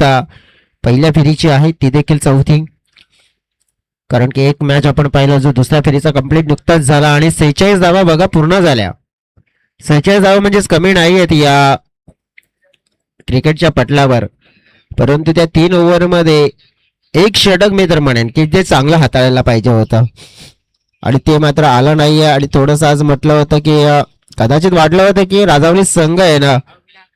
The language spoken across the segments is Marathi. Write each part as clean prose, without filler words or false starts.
फक्त पहिल्या फेरीची आहे, ती देखील चौथी. कारण की एक मॅच आपण पाहिला जो दुसऱ्या फेरीचा कंप्लीट नुकताच झाला आणि 46 धावा बघा पूर्ण झाल्या. 46 धावा म्हणजेच कमी नाही आहेत या क्रिकेटच्या पटलावर. परंतु त्या 3 ओव्हरमध्ये एक षटक मी तर म्हणेन की जे चांगलं हाताळायला पाहिजे होतं आणि ते मात्र आलं नाहीये. आणि थोडंसं आज म्हटलं होतं की कदाचित वाटलं होतं की राजावली संघ आहे ना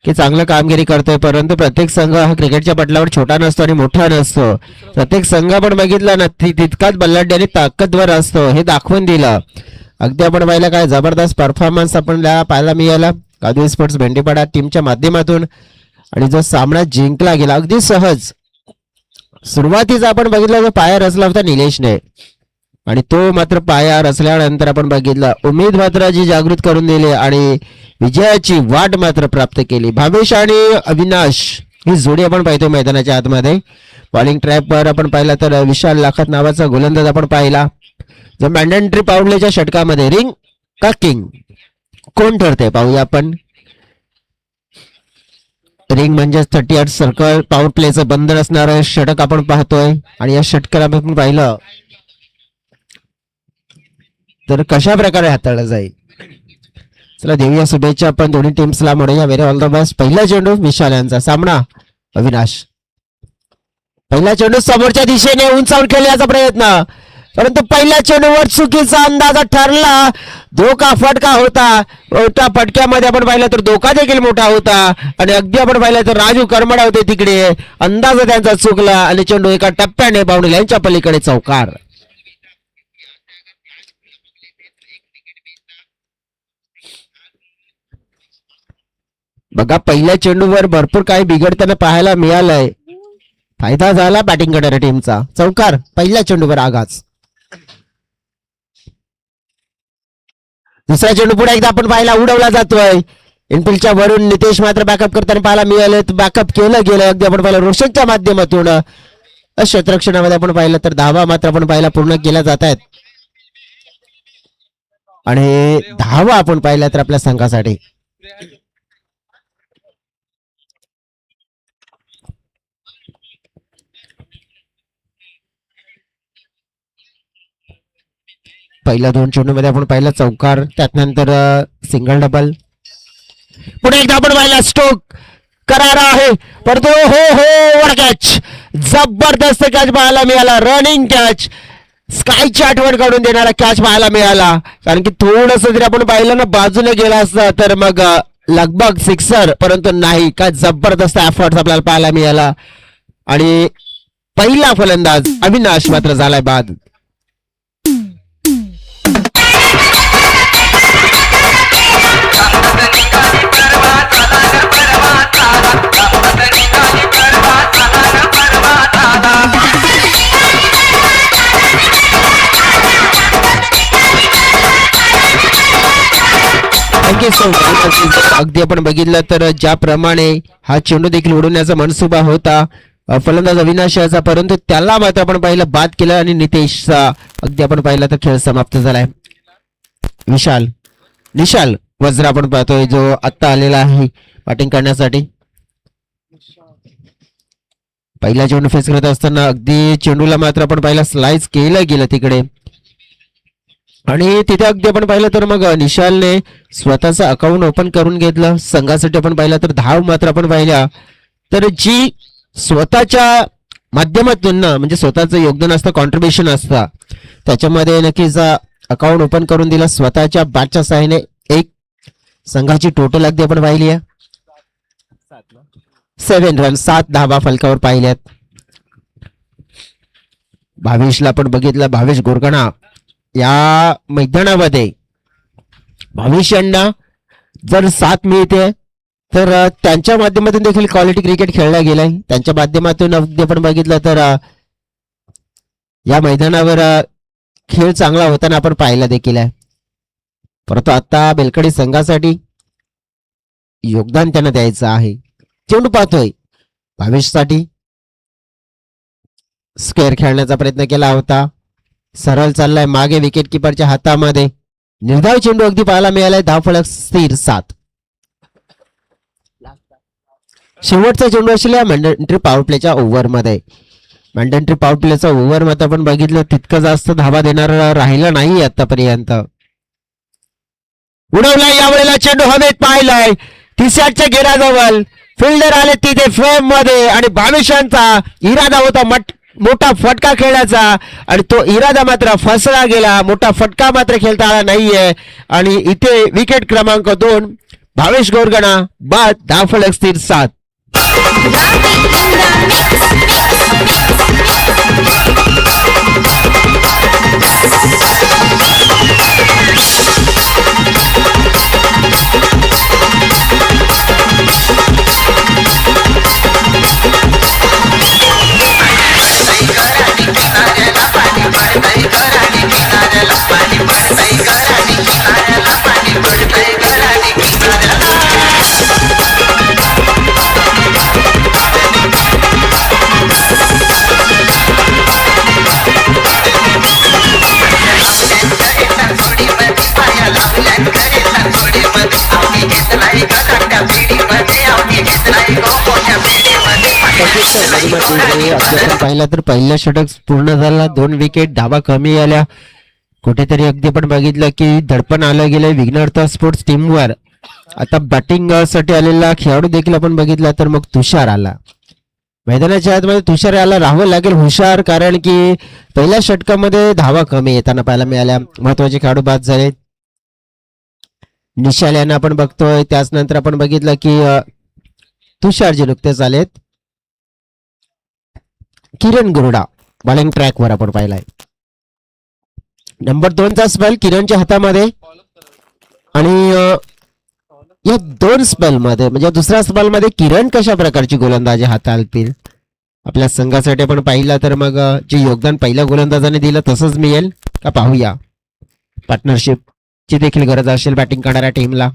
की चांगलं कामगिरी करतोय, परंतु प्रत्येक संघ हा क्रिकेटच्या पटलावर छोटा नसतो आणि मोठा नसतो. प्रत्येक संघ आपण बघितला ना तितकाच बल्लाढ्य आणि ताकदवर असतो, हे दाखवून दिलं. अगदी आपण पाहिलं काय जबरदस्त परफॉर्मन्स आपण पाहायला मिळाला कादवी स्पोर्ट्स भेंडीपाडा टीमच्या माध्यमातून. आणि जो सामना जिंकला गेला अगदी सहज. सुरुवातीचा आपण बघितलं जो पाया रचला होता निलेशने आणि तो मात्र पाया रचल्यानंतर आपण बघितलं उमेद मात्र जी जागृत करून दिली आणि विजयाची वाट मात्र प्राप्त केली. भावेश आणि अविनाश ही जोडी आपण पाहतो मैदानाच्या आतमध्ये. बॉलिंग ट्रॅपवर आपण पाहिला तर विशाल लाखात नावाचा गोलंदाज आपण पाहिला जो मॅन्डेटरी पावलेच्या षटकामध्ये रिंग का किंग कोण ठरते पाहूया आपण. रिंग म्हणजे 38 सर्कल पॉवर प्लेचं बंधन असणारं षटक आपण पाहतोय आणि या षटकाला आपण पाहिलं तर कशा प्रकारे हाताळलं जाईल. चला देऊया शुभेच्छा आपण दोन्ही टीम्सला. म्हणूया व्हेरी ऑल द बेस्ट. पहिला चेंडू विशाल यांचा सामना अविनाश. पहिला चेंडू समोरच्या दिशेने उंचावून खेळण्याचा प्रयत्न, परंतु पहिल्या चेंडूवर चुकीचा अंदाज ठरला. धोका फटका होता. मोठ्या फटक्यामध्ये आपण पाहिलं तर धोका देखील मोठा होता आणि अगदी आपण पाहिलं तर राजू करमडा होते तिकडे. अंदाज त्यांचा चुकला आणि चेंडू एका टप्प्याने बाउंड्री लाईनच्या पलीकडे चौकार. बघा पहिल्या चेंडूवर भरपूर काही बिघडताना पाहायला मिळालंय. फायदा झाला बॅटिंग करणाऱ्या टीमचा. चौकार पहिल्या चेंडूवर आघात. दुसऱ्या चेंडू पुढे एकदा आपण पाहायला उडवला जातोय. इनफिल्डच्या वरून नितेश मात्र बॅकअप करताना पाहायला मिळाले. बॅकअप केलं गेलं अगदी आपण पाहिलं रोशनच्या माध्यमातून. क्षेत्ररक्षणामध्ये आपण पाहिलं तर धावा मात्र आपण पाहायला पूर्ण केल्या जात आहेत आणि धावा आपण पाहिल्या तर आपल्या संघासाठी पहिल्या 2 चेंडूमध्ये आपण पाहिलं चौकार, त्यानंतर सिंगल डबल. पुढे एकदा आपण पाहिला स्ट्रोक करारा आहे परंतु हो वर कॅच. जबरदस्त कॅच पाहायला मिळाला. रनिंग कॅच, स्कायची आठवण काढून देणारा कॅच पाहायला मिळाला. कारण की थोडस जरी आपण पाहिलं ना बाजूने गेला असता तर मग लगभग सिक्सर, परंतु नाही. काय जबरदस्त एफर्ट आपल्याला पाहायला मिळाला आणि पहिला फलंदाज अविनाश मात्र झालाय बाद. अगदी आपण बघितलं तर ज्याप्रमाणे हा चेंडू देखील उडवण्याचा मनसुबा होता फलंदाज अविनाश याचा, परंतु त्याला मात्र आपण पाहिलं बाद केलं आणि नितेशचा अगदी आपण पाहिलं तर खेळ समाप्त झालाय. निशाल वज्र आपण पाहतोय जो आत्ता आलेला आहे बॅटिंग करण्यासाठी. पहिला चेंडू फेस करत असताना अगदी चेंडूला मात्र आपण पाहिलं स्लाइस केलं गेलं तिकडे आणि तिथे अगदी आपण पाहिलं तर मग निशालने स्वतःचं अकाउंट ओपन करून घेतलं. संघासाठी आपण पाहिलं तर धाव मात्र आपण पाहिल्या तर जी स्वतःच्या माध्यमातून ना म्हणजे स्वतःचं योगदान असतं, कॉन्ट्रीब्युशन असतं, त्याच्यामध्ये नक्कीच अकाउंट ओपन करून दिलं स्वतःच्या बॅटच्या सहाय्याने. एक संघाची टोटल अगदी आपण पाहिली आहे 7 रन, 7 धावा फलकावर पाहिल्यात. भावेशला आपण बघितलं, भावेश गोरगणा या मैदानामध्ये भावेश यांना जर साथ मिळते तर त्यांच्या माध्यमातून देखील क्वालिटी क्रिकेट खेळला गेलाय. त्यांच्या माध्यमातून अगदी आपण बघितलं तर या मैदानावर खेळ चांगला होताना आपण पाहिला देखील आहे. परंतु आता बेलकडी संघासाठी योगदान त्यांना द्यायचं आहे. चेंडू पाहतोय भावेशसाठी स्क्वेअर खेळण्याचा प्रयत्न केला होता, सरळ चाललाय मागे विकेट किपरच्या हातामध्ये. निर्धाव चेंडू अगदी पाहायला मिळालाय. धावफलक स्थिर 7. शेवटचा चेंडू असेल या मॅन्डेटरी पॉवर प्लेच्या ओव्हरमध्ये. मॅन्डेटरी पॉवर प्लेचा ओव्हर मध्ये आपण बघितलं तितकं जास्त धावा देणार राहिला नाही आतापर्यंत. उडवलाय यावेळेला चेंडू हवेत पाहिलाय तिसऱ्याच्या घेराजवळ. फिल्डर आले तिथे फ्रेम मध्ये आणि भावेशांचा इरादा होता मोठा फटका खेळण्याचा आणि तो इरादा मात्र फसला गेला. मोठा फटका मात्र खेळता आला नाहीये आणि इथे विकेट क्रमांक 2 भावेश गोरगणा बाद. धावफलक स्थिर 7. पाहिला तर पहिला षटक पूर्ण झाला. 2 विकेट, धावा कमी आल्या. कुठेतरी अगदी आपण बघितलं की दडपण आलं गेलं विघ्नहर्ता स्पोर्ट्स टीमवर. आता बॅटिंग साठी आलेला खेळाडू देखील आपण बघितला तर मग तुषार आला मैदानाच्या आतमध्ये. तुषार याला राहावं लागेल हुशार कारण की पहिल्या षटकामध्ये धावा कमी येताना पाहायला मिळाल्या. महत्वाचे खेळाडू बाद झाले. निशाल यांना आपण बघतोय. त्याच नंतर आपण बघितलं की तुषार जे नुकतेच आलेत. किरण गुरुडा बॉलिंग ट्रॅकवर आपण पाहिलाय. नंबर 2 चा स्पेल किरणच्या हातामध्ये आणि या 2 स्पेल मध्ये म्हणजे दुसऱ्या स्पेल मध्ये किरण कशा प्रकारची गोलंदाजी हाताळतील आपल्या संघासाठी आपण पाहिला तर मग जे योगदान पहिल्या गोलंदाजाने दिलं तसंच मिळेल का पाहूया. पार्टनरशिप ची देखील गरज असेल बॅटिंग करणाऱ्या टीमला.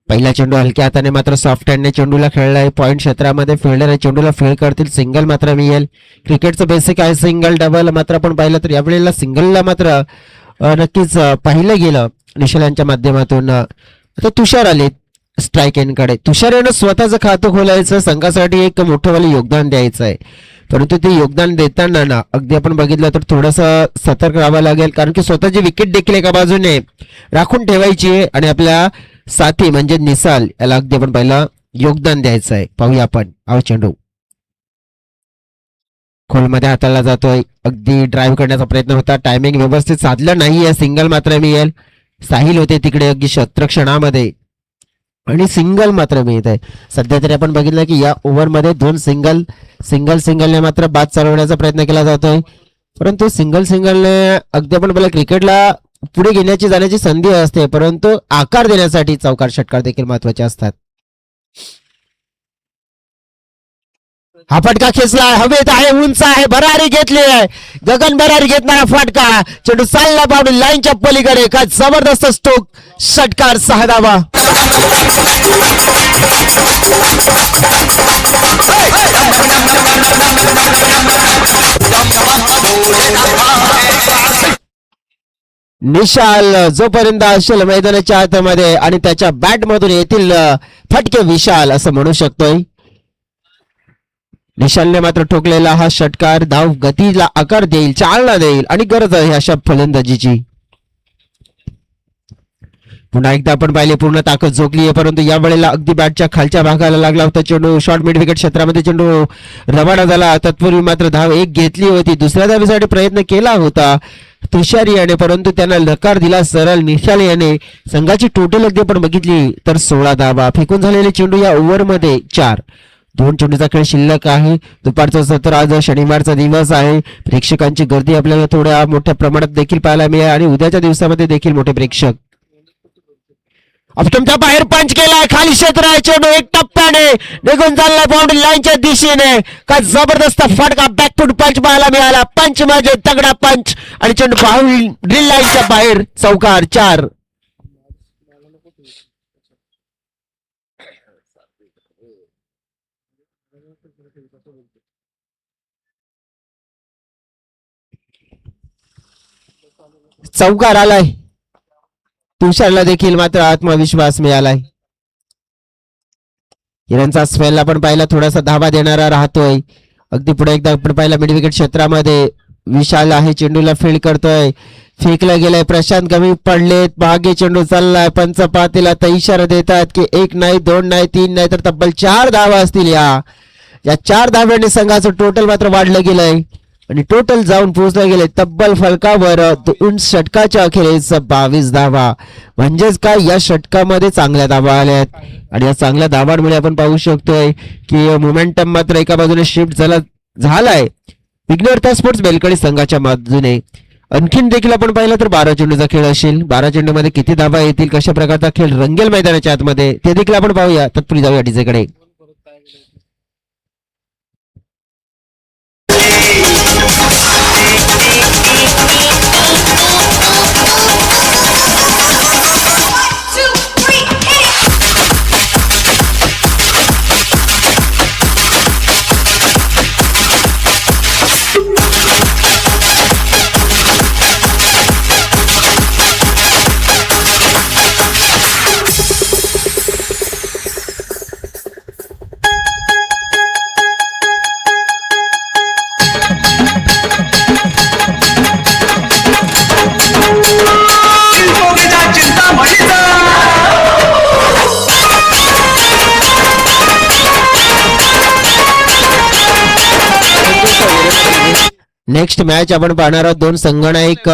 पहिला चेंडू हलक्या हाताने मात्र सॉफ्ट हँडने चेंडूला खेळलाय. पॉइंट क्षेत्रामध्ये फिल्डर चेंडूला फील्ड करतील. सिंगल मात्र मिळेल. क्रिकेटचं बेसिक आहे सिंगल डबल. मात्र आपण पाहिलं तर यावेळेला सिंगलला मात्र नक्कीच पाहिलं गेलं निशाल यांच्या माध्यमातून. आता तुषार आले स्ट्राईक एंडकडे. तुषार यानं स्वतःचं खातं खोलायचं संघासाठी एक मोठंवालं योगदान द्यायचं आहे. परंतु ते योगदान देताना ना अगदी आपण बघितलं तर थोडंसं सतर्क राहावं लागेल कारण की स्वतःची विकेट देखील एका बाजूने राखून ठेवायची आहे आणि आपल्या साथी म्हणजे निसाल याला अगदी आपण पहिला योगदान द्यायचं आहे. पाहूया आपण. चेंडू खोलमध्ये हाताळला जातोय. अगदी ड्राईव्ह करण्याचा प्रयत्न होता. टायमिंग व्यवस्थित साधलं नाहीये. सिंगल मात्र मिळेल. साहिल होते तिकडे अगदी क्षणामध्ये आणि सिंगल मात्र मिळत आहे. सध्या तरी आपण बघितलं की या ओव्हरमध्ये 2 सिंगलने मात्र बाद चालवण्याचा प्रयत्न केला जातोय. परंतु सिंगलने अगदी आपण बोला क्रिकेटला पुढे घेण्याची जाण्याची संधी असते परंतु आकार देण्यासाठी चौकार षटकार देखील महत्वाचे असतात. हा फटका खेचला हवेत आहे उंच आहे भरारी घेतली आहे. गगन भरारी घेतणारा फटका चेंडू चालला पावडून लाईनच्या पलीकडे. काय जबरदस्त स्ट्रोक षटकार 6 धावा. निशाल जोपर्यंत असेल मैदानाच्या आतमध्ये आणि त्याच्या बॅट मधून येथील फटके विशाल असं म्हणू शकतोय. निशालने मात्र ठोकलेला हा षटकार धाव गतीला आकार देईल चालना देईल आणि गरज आहे अशा फलंदाजीची. पुन्हा एकदा आपण पाहिले पूर्ण ताकद झोकली आहे परंतु या वेळेला अगदी बॅटच्या खालच्या भागाला लागला होता चेंडू. शॉर्ट मिड विकेट क्षेत्रामध्ये चेंडू रवाना झाला. तत्पूर्वी मात्र धाव एक घेतली होती. दुसऱ्या धावेसाठी प्रयत्न केला होता तुषार याने परंतु त्यांना नकार दिला सरळ निशाल याने. संघाची टोटल अगदी आपण बघितली तर 16 धावा. फेकून झालेले चेंडू या ओव्हरमध्ये 4. 2 चेंडूचा खेळ शिल्लक आहे. दुपारचा सत्र आज शनिवारचा दिवस आहे. प्रेक्षकांची गर्दी आपल्याला थोड्या मोठ्या प्रमाणात देखील पाहायला मिळेल आणि उद्याच्या दिवसामध्ये देखील मोठे प्रेक्षक. अपटमचा बाहेर पंच केलाय खाली क्षेत्र आहे. चेंडू एक टप्प्याने निघून चाललाय बाउंड्री लाईनच्या दिशेने. काय जबरदस्त फटका बॅकफूट पंच पाहायला मिळाला. पंच म्हणजे तगडा पंच आणि चेंडू बाउंड्री ड्रिल लाईनच्या बाहेर चौकार 4. चौकार आलाय. तुषारला देखील मात्र आत्मविश्वास मिळालाय. हिरणचा स्पेल आपण पाहिला थोडासा धावा देणारा राहतोय. अगदी पुढे एकदा आपण पाहिला मिड विकेट क्षेत्रामध्ये विशाल आहे, चेंडूला फील्ड करतोय, फेकला गेलाय, प्रशांत गमी पडलेत, मागे चेंडू चाललाय, पंच पाहतील आता इशारा देतात की 1 नाही 2 नाही 3 नाही तर तब्बल 4 धावा असतील. या 4 धाव्यांनी संघाचं टोटल मात्र वाढलं गेलंय आणि टोटल जाऊन पोहोचलं गेले तब्बल फलकावर 2 षटकाच्या अखेरीस 22 धावा. म्हणजेच काय, या षटकामध्ये चांगल्या धावा आल्यात आणि या चांगल्या धावांमुळे आपण पाहू शकतोय की मोमेंटम मात्र एका बाजूने शिफ्ट झालाय विघ्नहर्ता स्पोर्ट्स बेलकडी संघाच्या बाजूने. आणखीन देखील आपण पाहिलं तर 12 चेंडूचा खेळ असेल. 12 चेंडूमध्ये किती धावा येतील, कशा प्रकारचा खेळ रंगेल मैदानाच्या आतमध्ये ते देखील आपण पाहूया. तत्पूर्वी जाऊया डीजेकडे. नेक्स्ट मॅच आपण पाहणार आहोत. 2 संघनायक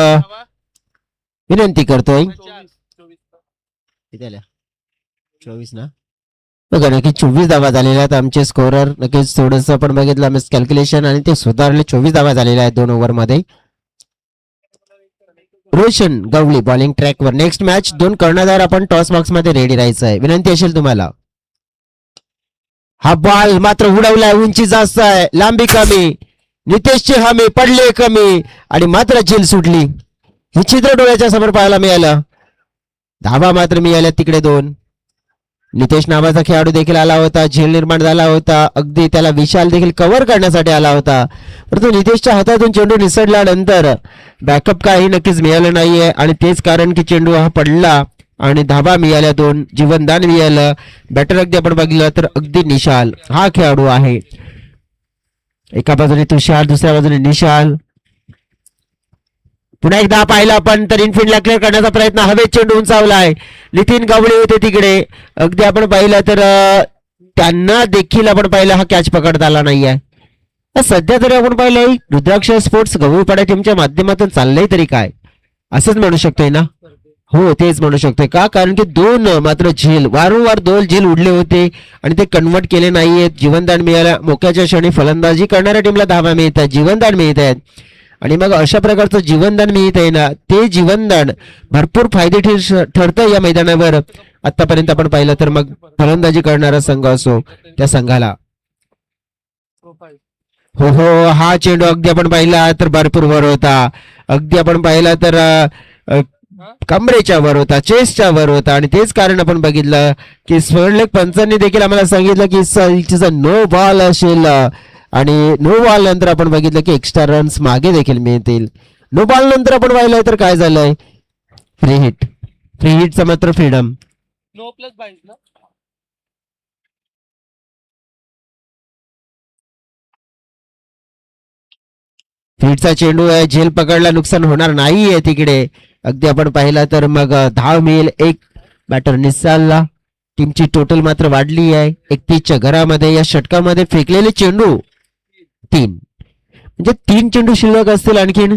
विनंती करतोय. 24 ना बघा, नक्की 24 धावा झालेल्या आहेत आमचे स्कोरर. नक्कीच थोडंसं आपण बघितलं मिस कॅल्क्युलेशन आणि ते सुधारले. 24 धावा झालेल्या आहेत 2 ओव्हर मध्ये. रोशन गवळी बॉलिंग ट्रॅकवर. नेक्स्ट मॅच 2 कर्णधार आपण टॉस बॉक्स मध्ये रेडी राहायचं आहे. विनंती असेल तुम्हाला. हा बॉल मात्र उडवलाय, उंची जास्त आहे, लांबी कमी, नितेशची हमी पडले कमी आणि मात्र झील सुटली. हे चित्र डोळ्याच्या समोर पाहायला मिळालं. धावा मात्र मिळाल्या तिकडे 2. नितेश नावाचा खेळाडू देखील आला होता, झेल निर्माण झाला होता, अगदी त्याला विशाल देखील कव्हर करण्यासाठी आला होता, परंतु नितेशच्या हातातून चेंडू निसटल्यानंतर बॅकअप काही नक्कीच मिळालं नाहीये आणि तेच कारण की चेंडू हा पडला आणि धावा मिळाल्या 2, जीवनदान मिळालं. बॅटर अगदी आपण बघितलं तर अगदी निशाल हा खेळाडू आहे. एका बाजूने तुषार, दुसऱ्या बाजूने निशाल. पुन्हा एकदा पाहिला आपण तर इनफिल्डला क्लिअर करण्याचा प्रयत्न, हवेत चेंडू उंचावलाय. नितीन गवळी होते तिकडे. अगदी आपण पाहिलं तर त्यांना देखील आपण पाहिलं हा कॅच पकडता आला नाहीये. सध्या तरी आपण पाहिलं रुद्राक्ष स्पोर्ट्स गवळीपाडा टीमच्या माध्यमातून चाललंय तरी काय, असंच म्हणू शकतोय ना. हो, तेच म्हणू शकतोय. का, कारण की 2 मात्र झेल वारंवार 2 झेल उडले होते आणि ते कन्वर्ट केले नाहीयेत. जीवनदान मिळालं. मोक्याच्या क्षणी फलंदाजी करणाऱ्या टीमला धावा मिळत आहेत, जीवनदान मिळत आहेत आणि मग अशा प्रकारचं जीवनदान मिळत आहे ना, ते जीवनदान भरपूर फायदे ठरतं या मैदानावर. आतापर्यंत आपण पाहिलं तर मग फलंदाजी करणारा संघ असो त्या संघाला. हो हो, हा चेंडू अगदी आपण पाहिला तर भरपूर वर होता. अगदी आपण पाहिला तर कमरेच्या वर होता, चेस्टच्या वर होता आणि तेच कारण आपण बघितलं की स्वर्णलेख पंचांनी देखील आम्हाला सांगितलं की नो बॉल असेल आणि नो बॉल नंतर आपण बघितलं की एक्स्ट्रा रन्स मागे देखील मिळतील. नो बॉल नंतर आपण पाहिलं तर काय झालंय, फ्री हिट. फ्री हिटचा मात्र फ्रीडम. नो प्लस 22 ना. फिटचा चेंडू आहे, झेल पकडला, नुकसान होणार नाहीये तिकडे. अगदी आपण पाहिला तर मग धाव मिळेल 1 बॅटर निसालला. टीमची टोटल मात्र वाढली आहे 31च्या घरामध्ये. या षटकामध्ये फेकलेले चेंडू 3, म्हणजे 3 चेंडू शिल्लक असतील आणखीन.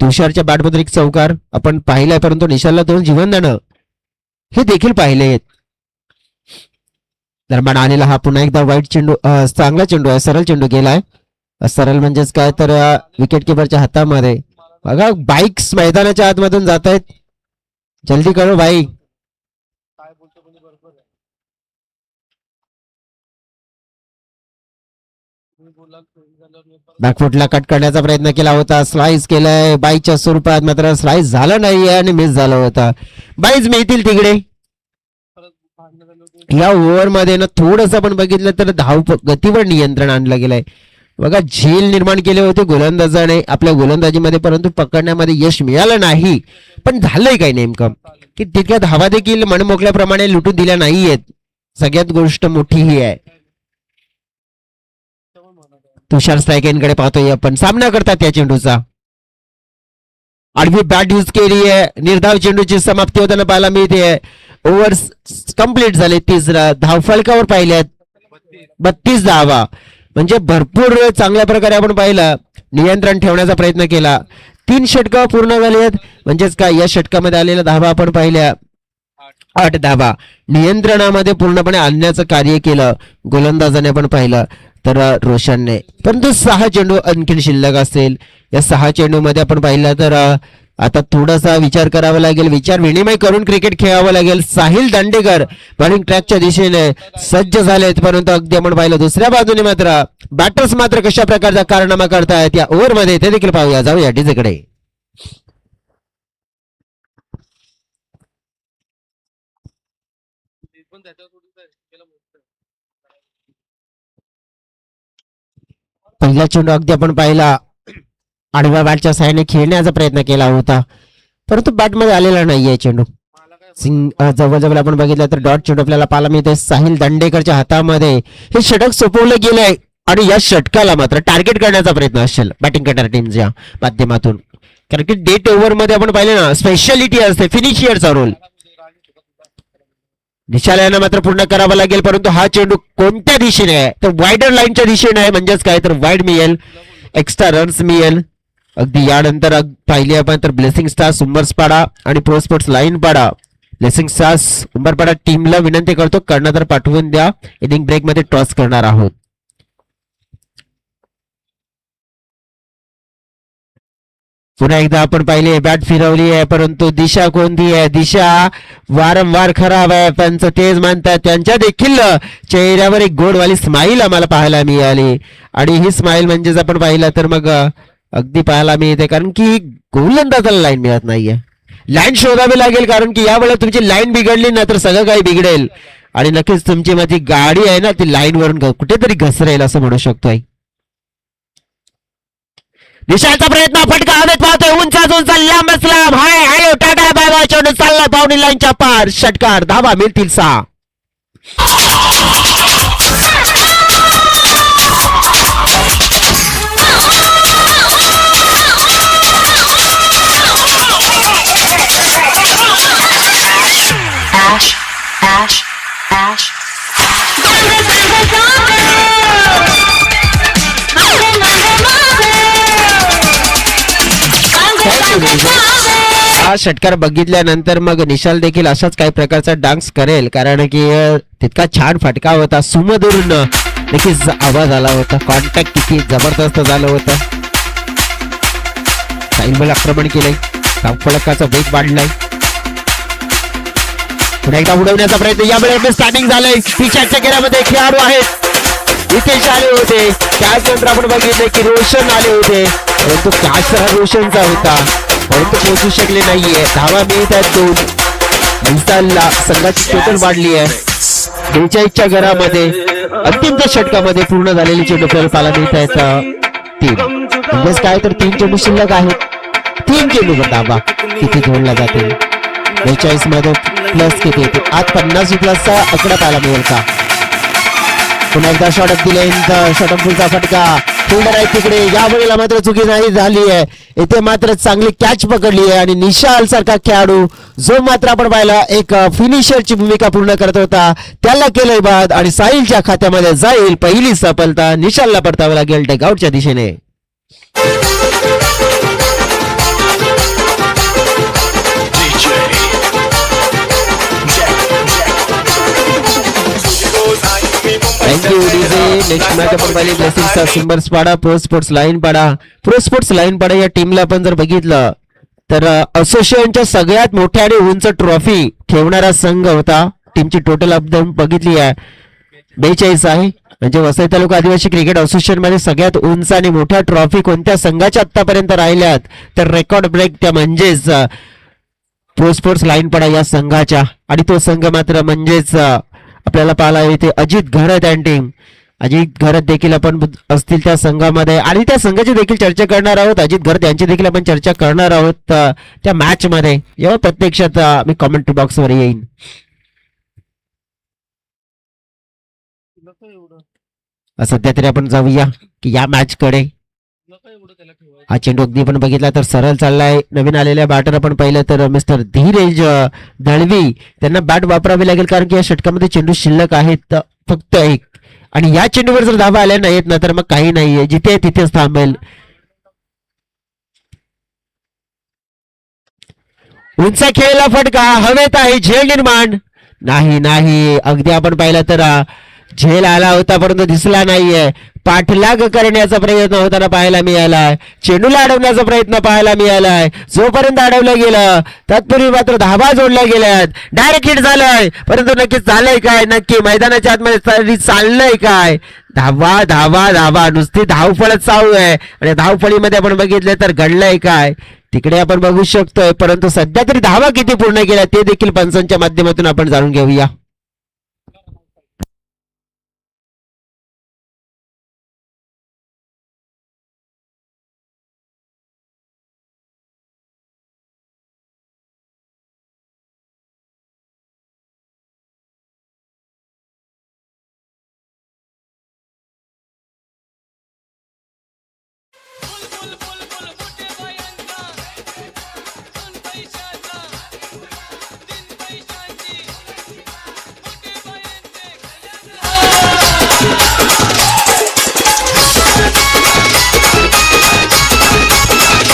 तुषारच्या बॅटमधून 1 चौकार आपण पाहिलाय, परंतु निशालला 2 जीवनदान हे देखील पाहिले. दरम्यान आलेला हा पुन्हा एकदा वाईट चेंडू, चांगला चेंडू आहे, सरळ चेंडू गेलाय. सरळ म्हणजेच काय तर विकेट किपरच्या हातामध्ये. बघा बाईक्स मैदानाच्या आतमधून जात आहेत, जल्दी करो भाई. काय बोलतो म्हणजे बरोबर आहे. मी बोला बॅकफुटला कट करण्याचा प्रयत्न केला होता, स्लाइस केलाय बाईच्या स्वरूपात, मात्र स्लाइस झालं नाहीये आणि मिस झालं होतं. बाईज मिळतील तिकडे. या ओव्हर मध्ये ना थोडस आपण बघितलं तर धाव गतीवर नियंत्रण आणलं गेलंय. बघा झेल निर्माण केले होते गोलंदाजाने आपल्या गोलंदाजीमध्ये, परंतु पकडण्यामध्ये यश मिळालं नाही. पण झालंय काय नेमकं की तितक्या धावा देखील मनमोकल्याप्रमाणे लुटून दिल्या नाहीयेत. सगळ्यात गोष्ट मोठी ही आहे. तेव्हा म्हणत आहे. तुषार स्ट्रायकेनकडे पाहतोय आपण, सामना करतात या चेंडूचा. आडवी बॅट यूज केली आहे, निर्धाव चेंडूची समाप्ती होताना पाहायला मिळते. ओव्हर कंप्लीट झाले. 30 धावफलकावर पाहिल्यात 32 धावा, म्हणजे भरपूर चांगल्या प्रकारे आपण पाहिलं नियंत्रण ठेवण्याचा प्रयत्न केला. 3 षटकं पूर्ण झाली आहेत, म्हणजेच काय या षटकामध्ये आलेल्या धावा आपण पाहिल्या 8 धावा. नियंत्रणामध्ये पूर्णपणे आणण्याचं कार्य केलं गोलंदाजाने आपण पाहिलं तर रोशनने. परंतु 6 चेंडू आणखीन शिल्लक असतील. या 6 चेंडूमध्ये आपण पाहिलं तर आता थोडासा विचार करावा लागेल, विचार विनिमय करून क्रिकेट खेळावं लागेल. साहिल दांडेकर बॉलिंग ट्रॅकच्या दिशेने सज्ज झालेत, परंतु अगदी आपण पाहिलं दुसऱ्या बाजूने मात्र बॅटर्स मात्र कशा प्रकारचा कारनामा करतायत या ओव्हरमध्ये ते देखील पाहूया. जाऊया डीजेकडे. ते पण त्याच्यावर थोडीच आहे. केलं मोठं. पहिला चेंडू अगदी आपण पाहिला आडव्या बॅटच्या सहाय्याने खेळण्याचा प्रयत्न केला होता, परंतु बॅटमध्ये आलेला नाहीये चेंडू. मला काय सिंग जवळजवळ आपण बघितलं तर डॉट चेंडू आपल्याला पाहायला मिळते साहिल दांडेकरच्या हातामध्ये. हे षटक सोपवलं गेलंय आणि या षटकाला मात्र टार्गेट करण्याचा प्रयत्न असेल बॅटिंग करणाऱ्या टीमच्या माध्यमातून, कारण की डेट ओव्हर मध्ये आपण पाहिले ना स्पेशालिटी असते फिनिशियरचा रोल. निशालयानं मात्र पूर्ण करावा लागेल, परंतु हा चेंडू कोणत्या दिशेने आहे तर वायडर लाईनच्या दिशेने आहे, म्हणजेच काय तर वाईड मिळेल, एक्स्ट्रा रन्स मिळेल. अगदी यानंतर पाहिली आपण तर ब्लेसिंग स्टार्स उंबरपाडा आणि प्रो स्पोर्ट्स लाईन पाडा. ब्लेसिंग स्टार्स उंबरपाडा टीमला विनंती करतो कर्णधार पाठवून द्या, इनिंग ब्रेक मध्ये टॉस करणार आहोत. पुन्हा एकदा आपण पाहिले बॅट फिरवली आहे, परंतु दिशा कोणती आहे, दिशा वारंवार खराब आहे. त्यांचं तेच मानतात, त्यांच्या देखील चेहऱ्यावर एक गोडवाली स्माईल आम्हाला पाहायला मिळाली आणि ही स्माईल म्हणजेच आपण पाहिलं तर मग अगदी पाहायला मिळते, कारण की गोलंदाजाला लाईन मिळत नाहीये. लाईन शोधावी लागेल, कारण की यावेळेला तुमची लाईन बिघडली ना तर सगळं काही बिघडेल आणि नक्कीच तुमची माझी गाडी आहे ना ती लाईन वरून कुठेतरी घसरेल असं म्हणू शकतोय. निशाचा प्रयत्न, फटका हवेत पाहतोय, उंचाच उंच लांबच लांब, hi hello tata bye bye चेंडू चालला पावणी लाईनच्या पार, षटकार, धावा मिळतील 6. हा षटकार बघितल्यानंतर मग निशाल देखील अशाच काही प्रकारचा डान्स करेल, कारण की तितका छान फटका होता, सुमधुर देखील आवाज आला होता, कॉन्टॅक्ट किती जबरदस्त झालं होतं. साईलबल आक्रमण केलंय, फलकाचा वेग वाढलाय, पुन्हा एकदा उडवण्याचा प्रयत्न, यावेळेस स्टार्टिंग झालंय. पिछाच्या घेऱ्यामध्ये खेळाडू आहेत, नितेश आले होते, त्याचनंतर आपण बघितले की रोशन आले होते, परंतु कॅच हा रोशनचा होता, परंतु पोहोचू शकले नाहीये. धावा मिळत आहेत 2. निसालला संघाची टोटल वाढली आहे 42च्या घरामध्ये. अंतिमच्या षटकामध्ये पूर्ण झालेली चेंडू आपल्याला पाहायला मिळत आहेत 3, म्हणजेच काय तर 3 चेंडू शिल्लक आहेत. 3 चेंडूवर धावा किती जोडला जातील, 42 मध्ये प्लस किती येते, आज 50 प्लसचा आकडा पाहायला मिळेल का. पुन्हा एकदा शॉर्ट दिले, शॉर्ट फुलचा फटका, फिल्डर आहे तिकडे, यावेळेला मात्र चुकी नाही झाली आहे, इथे मात्र चांगली कॅच पकडली आहे आणि निशाल सारखा खेळाडू जो मात्र आपण पाहिला एक फिनिशरची भूमिका पूर्ण करत होता त्याला केलंय बाद आणि साहिलच्या खात्यामध्ये जाईल पहिली सफलता. निशालला परतावं लागेल टेकआउटच्या दिशेने. Thank you DJ. नेक्स्ट मॅच आपण पाहिली ब्लेसिंग स्टार सिम्बर्स पाडा प्रो स्पोर्ट्स लाईन पाडा. प्रो स्पोर्ट्स लाईन पाडा या टीमला आपण जर बघितलं तर असोसिएशनच्या सगळ्यात मोठ्या आणि उंच ट्रॉफी ठेवणारा संघ होता. टीमची टोटल अपडाऊन बघितली आहे 42 आहे, म्हणजे वसई तालुका आदिवासी क्रिकेट असोसिएशन मध्ये सगळ्यात उंच आणि मोठ्या ट्रॉफी कोणत्या संघाच्या आतापर्यंत राहिल्यात तर रेकॉर्ड ब्रेक त्या म्हणजेच प्रो स्पोर्ट्स लाईन पाडा या संघाच्या. आणि तो संघ मात्र म्हणजेच आपल्याला पाहायला येते अजित घरत अँड टीम. अजित घरत देखील आपण असतील त्या संघामध्ये आणि त्या संघाची देखील चर्चा करणार आहोत. अजित घरत यांची देखील आपण चर्चा करणार आहोत त्या मॅच मध्ये, जेव्हा प्रत्यक्षात मी कॉमेंट बॉक्स वर येईन. सध्या तरी आपण जाऊया की या मॅच कडे. नका एवढं त्याला ठेवायचं. हा चेंडू अगदी आपण बघितला तर सरळ चाललाय. नवीन आलेल्या बॅटर आपण पाहिलं तर मिस्टर धीरज दळवी त्यांना बॅट वापरावी लागेल, कारण की या षटकामध्ये चेंडू शिल्लक आहेत फक्त एक. आणि या चेंडूवर जर धावा आल्या नाहीत ना तर मग काही नाहीये, जिथे आहे तिथेच थांबेल. उंच खेळला फटका, हवेत आहे झेल निर्माण. नाही नाही, अगदी आपण पाहिलं तर झेल आला होता परंतु दिसला नाहीये. पाठलाग करण्याचा प्रयत्न होताना पाहायला मिळालाय. चेंडूला अडवण्याचा प्रयत्न पाहायला मिळालाय. जोपर्यंत अडवलं गेलं तत्पूर्वी मात्र धावा जोडल्या गेल्यात. डायरेक्ट हिट झालंय, परंतु नक्की झालंय काय, नक्की मैदानाच्या आतमध्ये चाललंय काय. धावा धावा धावा, नुसती धावफळच चालू आहे. आणि धावफळीमध्ये आपण बघितलं तर घडलंय काय तिकडे आपण बघू शकतोय. परंतु सध्या तरी धावा किती पूर्ण केल्या ते देखील पंचांच्या माध्यमातून आपण जाणून घेऊया.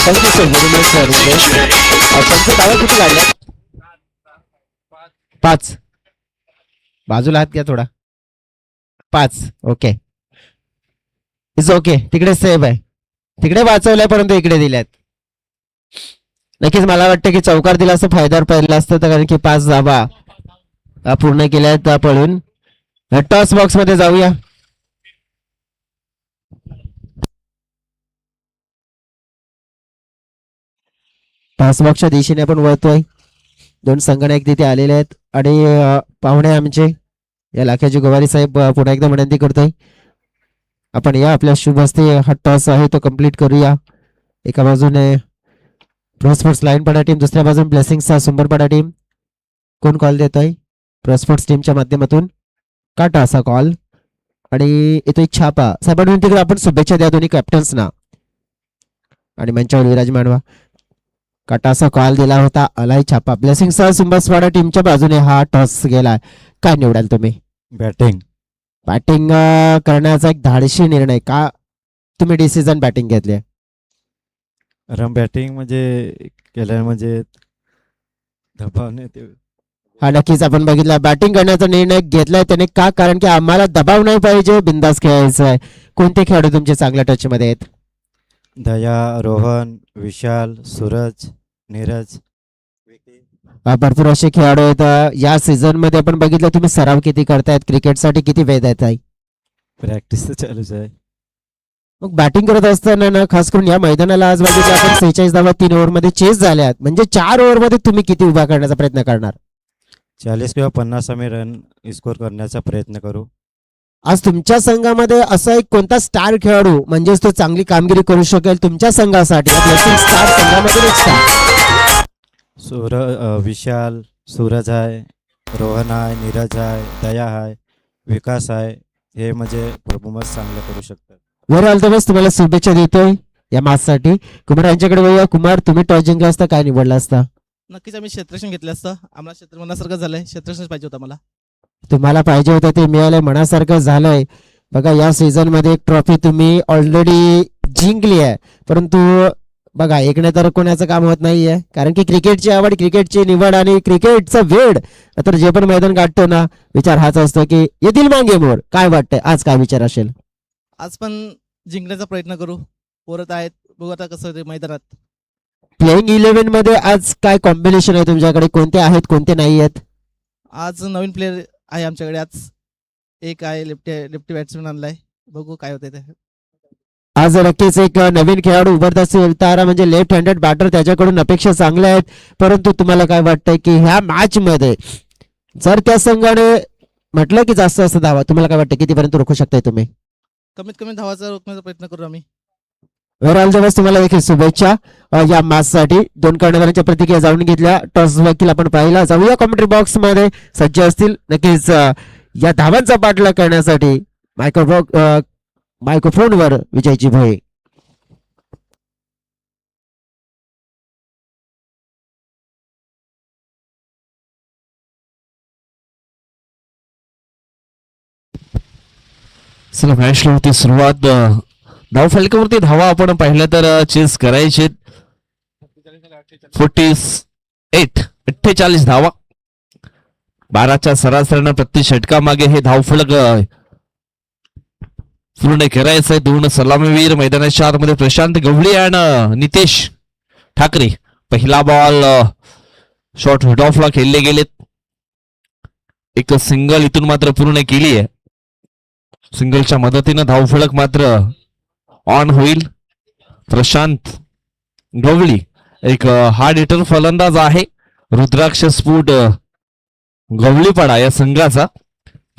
Thank you so very much for this. पंच धावा किती काढल्या? 5. बाजूला हात घ्या थोडा. 5. Okay, it's okay. तिकडे सेव्ह आहे, तिकडे वाचवलंय परंतु इकडे दिल्यात. नक्कीच मला वाटतं की चौकार दिला असं फायद्यावर पडलं असतं, कारण की 5 धावा पूर्ण केल्यात पळून. टॉस बॉक्स मध्ये जाऊया. टॉस बॉक्सच्या दिशेने आपण वळतोय. 2 संगणक तिथे आलेले आहेत आणि पाहुणे आमचे या लाखाची गोवारी साहेब पुन्हा एकदा विनंती करतोय आपण या आपल्या शुभ हस्ते हा टॉस आहे तो कंप्लीट करूया. एका बाजूने प्रो स्पोर्ट्स लाईन पडा टीम, दुसऱ्या बाजूने ब्लेसिंग्सचा सुंबरपाडा टीम. कोण कॉल देतोय? प्रो स्पोर्ट्स टीमच्या माध्यमातून काटा असा कॉल आणि येतो एक छापा. साहेबांनी तिकडे आपण शुभेच्छा द्या दोन्ही कॅप्टन्सना आणि मंचावर विराज मांडवा. काटा असा कॉल दिला होता, आलाय छापा. ब्लेसिंग्सचा सुंबरपाडा टीमच्या बाजूने हा टॉस गेला. काय निवडाल तुम्ही? बॅटिंग. बॅटिंग करण्याचा एक धाडशी निर्णय का तुम्ही डिसिजन बॅटिंग घेतली? कारण बॅटिंग म्हणजे केल्या म्हणजे दबावने ते हा नक्कीच आपण बघितला बॅटिंग करण्याचा निर्णय घेतलाय त्याने का, कारण की आम्हाला दबाव नाही पाहिजे, बिंदास खेळायचं आहे. कोणते खेळाडू तुमचे चांगल्या टच मध्ये आहेत? दया, रोहन, विशाल, सूरज, नीरज. भरपूर असे खेळाडू आहेत. या सीझन मध्ये आपण बघितलं तुम्ही सराव किती करतायत, क्रिकेटसाठी किती वेळ देत आहे? प्रॅक्टिस तर चालूच आहे. मग बॅटिंग करत असताना ना खास करून या मैदानाला आज बघितलं आपण 46 धावा 3 ओव्हरमध्ये चेस झाल्यात, म्हणजे 4 ओव्हरमध्ये तुम्ही किती उभा करण्याचा प्रयत्न करणार? 40 किंवा 50 आम्ही रन स्कोर करण्याचा प्रयत्न करू. आज तुमच्या संघामध्ये असा एक कोणता स्टार खेळाडू म्हणजेच तो चांगली कामगिरी करू शकेल तुमच्या संघासाठी? स्टार संघामध्ये एक स्टार विशाल, सूरज आहे, रोहन आहे, नीरज आहे, दया आहे, विकास आहे. हे म्हणजे परफॉर्मन्स चांगलं करू शकतात. वर ऑल द बेस्ट, तुम्हाला शुभेच्छा देतोय या मॅचसाठी. कुमार यांच्याकडे वळूया. कुमार, तुम्ही टॉस जिंकला असता काय निवडला असता? नक्कीच आम्ही क्षेत्ररक्षण घेतलं असतं. आम्हाला क्षेत्र मनासारखं झालंय, क्षेत्ररक्षण पाहिजे होतं मला. तुम्हाला पाहिजे होतं ते मिळालंय, मनासारखं झालंय. बघा या सीझन मध्ये एक ट्रॉफी तुम्ही ऑलरेडी जिंकली आहे, परंतु बघा एकने तर कोणाचं काम होत नाहीये, कारण की क्रिकेटची आवड, क्रिकेटची निवड आणि क्रिकेटचा वेळ तर जे पण मैदान गाठतो ना विचार हाच असतो की येतील मागे मोर. काय वाटतंय आज काय विचार असेल? आज पण जिंकण्याचा प्रयत्न करू. पोरत आहेत, बघू आता कसं ते मैदानात. प्लेइंग 11 मध्ये आज काय कॉम्बिनेशन आहे तुमच्याकडे? कोणते आहेत कोणते नाही आहेत? आज नवीन प्लेअर आहे आमच्याकडे. आज एक आहे लेफ्टी बॅट्समॅन आणलाय, बघू काय होतंय ते. आज नक्कीच एक नवीन खेळाडू उभरत असेल तर म्हणजे लेफ्ट हँडेड बॅटर, त्याच्याकडून अपेक्षा चांगल्या आहेत. परंतु तुम्हाला काय वाटतंय की ह्या मॅच मध्ये जर त्या संघाने म्हटलं की जास्त धावा, तुम्हाला काय वाटतं कितीपर्यंत रोखू शकताय तुम्ही? कमीत कमी धावाचा रोखण्याचा प्रयत्न करू आम्ही. ऑल द बेस्ट, तुम्हाला देखील शुभेच्छा या मॅच साठी. 2 कर्णधारांच्या प्रतिक्रिया जाणून घेतल्या. टॉस देखील आपण पाहिला. जाऊया कॉमेंट्री बॉक्स मध्ये, सज्ज असतील नक्कीच या धावांचा पाठलाग करण्यासाठी. मायक्रोफोनवर विजयची भोये. चला मॅचला होती सुरुवात. धाव फलकावरती धावा आपण पाहिलं तर चेस करायचे 48 धावा. 12च्या सरासरीनं प्रति षटकामागे हे धावफलक पूर्ण करायचंय. 2 सलामीवीर मैदानाच्या आतमध्ये प्रशांत गवळी आणि नितेश ठाकरे. पहिला बॉल शॉर्ट हिट ऑफला खेळले गेलेत. एक सिंगल इथून मात्र पूर्ण केली आहे. सिंगलच्या मदतीनं धावफलक मात्र ऑन होईल. प्रशांत गवळी एक हार्ड हिटर फलंदाज आहे. रुद्राक्ष स्फुट गवळीपाडा या संघाचा.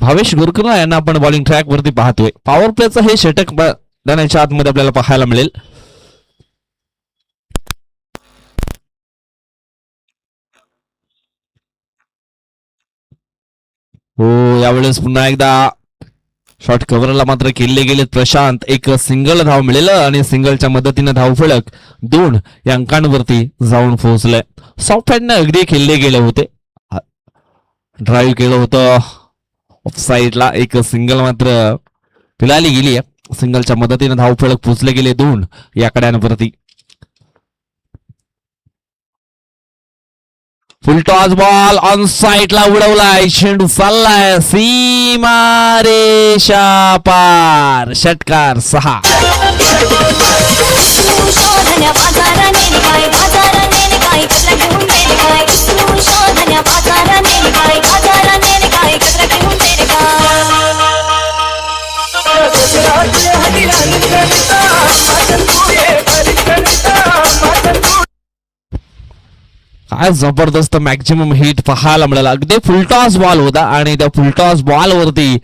भावेश गुरकुला यांना आपण बॉलिंग ट्रॅक वरती पाहतोय. पॉवर प्लेचं हे षटक मैदानाच्या आतमध्ये आपल्याला पाहायला मिळेल. हो, यावेळेस पुन्हा एकदा शॉर्ट कव्हरला मात्र केले गेलेत प्रशांत. एक सिंगल धाव मिळेल आणि सिंगलच्या मदतीनं धावफलक 2 या अंकांवरती जाऊन पोहोचलंय. सॉफ्ट हँडनं अगदी खेळले गेले होते. ड्राईव्ह केलं होतं ऑफ साईडला. एक सिंगल मात्र पिलाली गेली आहे. सिंगलच्या मदतीनं धावफलक पोहोचले गेले 2 या कड्यांवरती. फुलटॉस बॉल ऑन साईडला उडवलाय. चेंडू चाललाय सीमारेषा पार. षटकार 6. काय जबरदस्त मॅक्झिमम हिट पाहायला मिळाला. अगदी फुलटॉस बॉल होता आणि त्या फुलटॉस बॉल वरती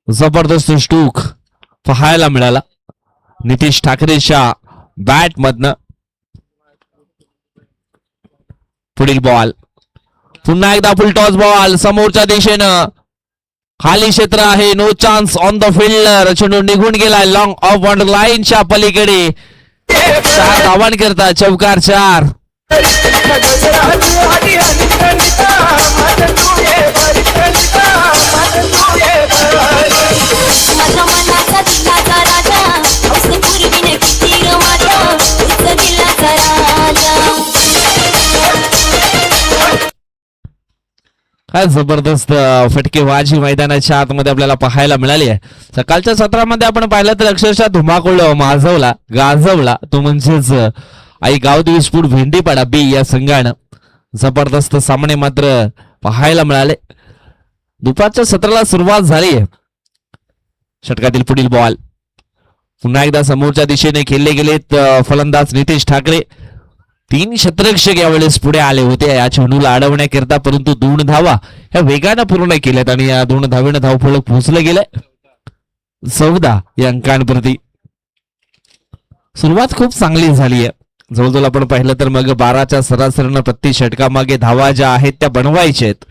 जबरदस्त स्टूक पाहायला मिळाला नितीश ठाकरेच्या बॅट मधनं. पुढील बॉल पुन्हा एकदा फुलटॉस बॉल समोरच्या दिशेनं. खाली क्षेत्र आहे. No chance on the fielder. चेंडू निघून गेलाय लॉंग ऑफ ऑन लाईनच्या पलीकडे. 4 धावांकरता चौकार 4. काय जबरदस्त फटकेबाजी मैदानाच्या आतमध्ये आपल्याला पाहायला मिळाली आहे. सकाळच्या सत्रामध्ये आपण पाहिलं तर अक्षरशः धुमाकूळ माजवला गाजवला तो म्हणजेच आई गावदेवी स्फूट भेंडीपाडा बी या संघानं. जबरदस्त सामने मात्र पाहायला मिळाले. दुपारच्या सत्राला सुरुवात झाली आहे. षटकातील पुढील बॉल पुन्हा एकदा समोरच्या दिशेने खेळले गेलेत फलंदाज नितेश ठाकरे. 3 क्षेत्ररक्षक यावेळेस पुढे आले होते या चेंडूला अडवण्याकरता, परंतु 2 धावा ह्या वेगानं पूर्ण केल्यात आणि या 2 धावेनं धावफलक पोहोचले गेले 14 या अंकांप्रती. सुरुवात खूप चांगली झाली आहे. जवळजवळ आपण पाहिलं तर मग 12च्या सरासरीनं प्रति षटकामागे धावा ज्या आहेत त्या बनवायच्या आहेत.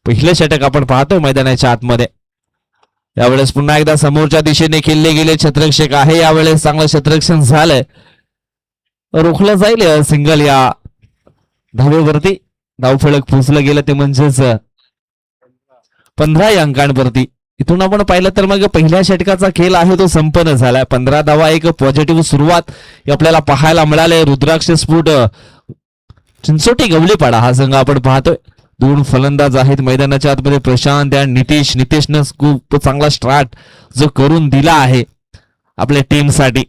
पहिलं षटक आपण पाहतो मैदानाच्या आतमध्ये. यावेळेस पुन्हा एकदा समोरच्या दिशेने खेळले गेले क्षेत्ररक्षक आहे. यावेळेस चांगलं क्षेत्ररक्षण झालंय. रोखलं जाईल सिंगल या धावेवरती. धावफलक पोहोचलं गेलं ते म्हणजेच 15 या अंकांवरती. इथून आपण पाहिलं तर मग पहिल्या षटकाचा खेळ आहे तो संपन्न झालाय. 15 धावा एक पॉझिटिव्ह सुरुवात आपल्याला पाहायला मिळाले. रुद्राक्ष स्फुट चिंचोटी गवलीपाडा हा संघ आपण पाहतोय. 2 फलंदाज आहेत मैदानाच्या आतमध्ये प्रशांत आणि नितीश. नितीशनं खूप चांगला स्टार्ट जो करून दिला आहे आपल्या टीमसाठी.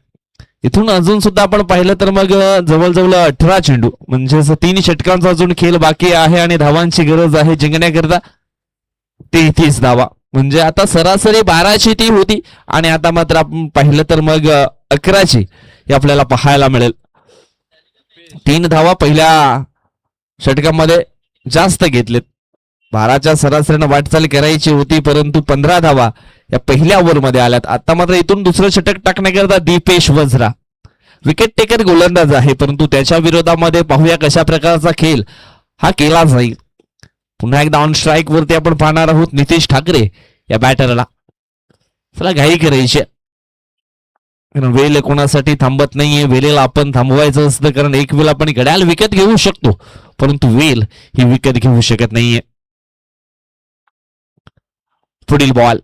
इथून अजून सुद्धा आपण पाहिलं तर मग जवळजवळ 18 चेंडू म्हणजेच 3 षटकांचा अजून खेळ बाकी आहे आणि धावांची गरज आहे जिंकण्याकरता 33 धावा. म्हणजे आता सरासरी 12ची ती होती आणि आता मात्र आपण पाहिलं तर मग 11ची हे आपल्याला पाहायला मिळेल. 3 धावा पहिल्या षटकामध्ये जास्त घेतलेत. 12च्या सरासरीनं वाटचाल करायची होती परंतु 15 धावा या पहिल्या ओव्हरमध्ये आल्यात. आता मात्र इथून दुसरं षटक टाकण्याकरता दीपेश वझरा विकेट टेकर गोलंदाज आहे, परंतु त्याच्या विरोधामध्ये पाहूया कशा प्रकारचा खेळ हा केला जाईल. पुन्हा एकदा ऑन स्ट्राईक वरती आपण पाहणार आहोत नितीश ठाकरे या बॅटरला. चला घाई करायची, कारण वेळ कोणासाठी थांबत नाहीये. वेळेला आपण थांबवायचं असतं, कारण एक वेळ आपण घड्याळ विकत घेऊ शकतो, परंतु वेळ ही विकत घेऊ शकत नाहीये. पुढील बॉल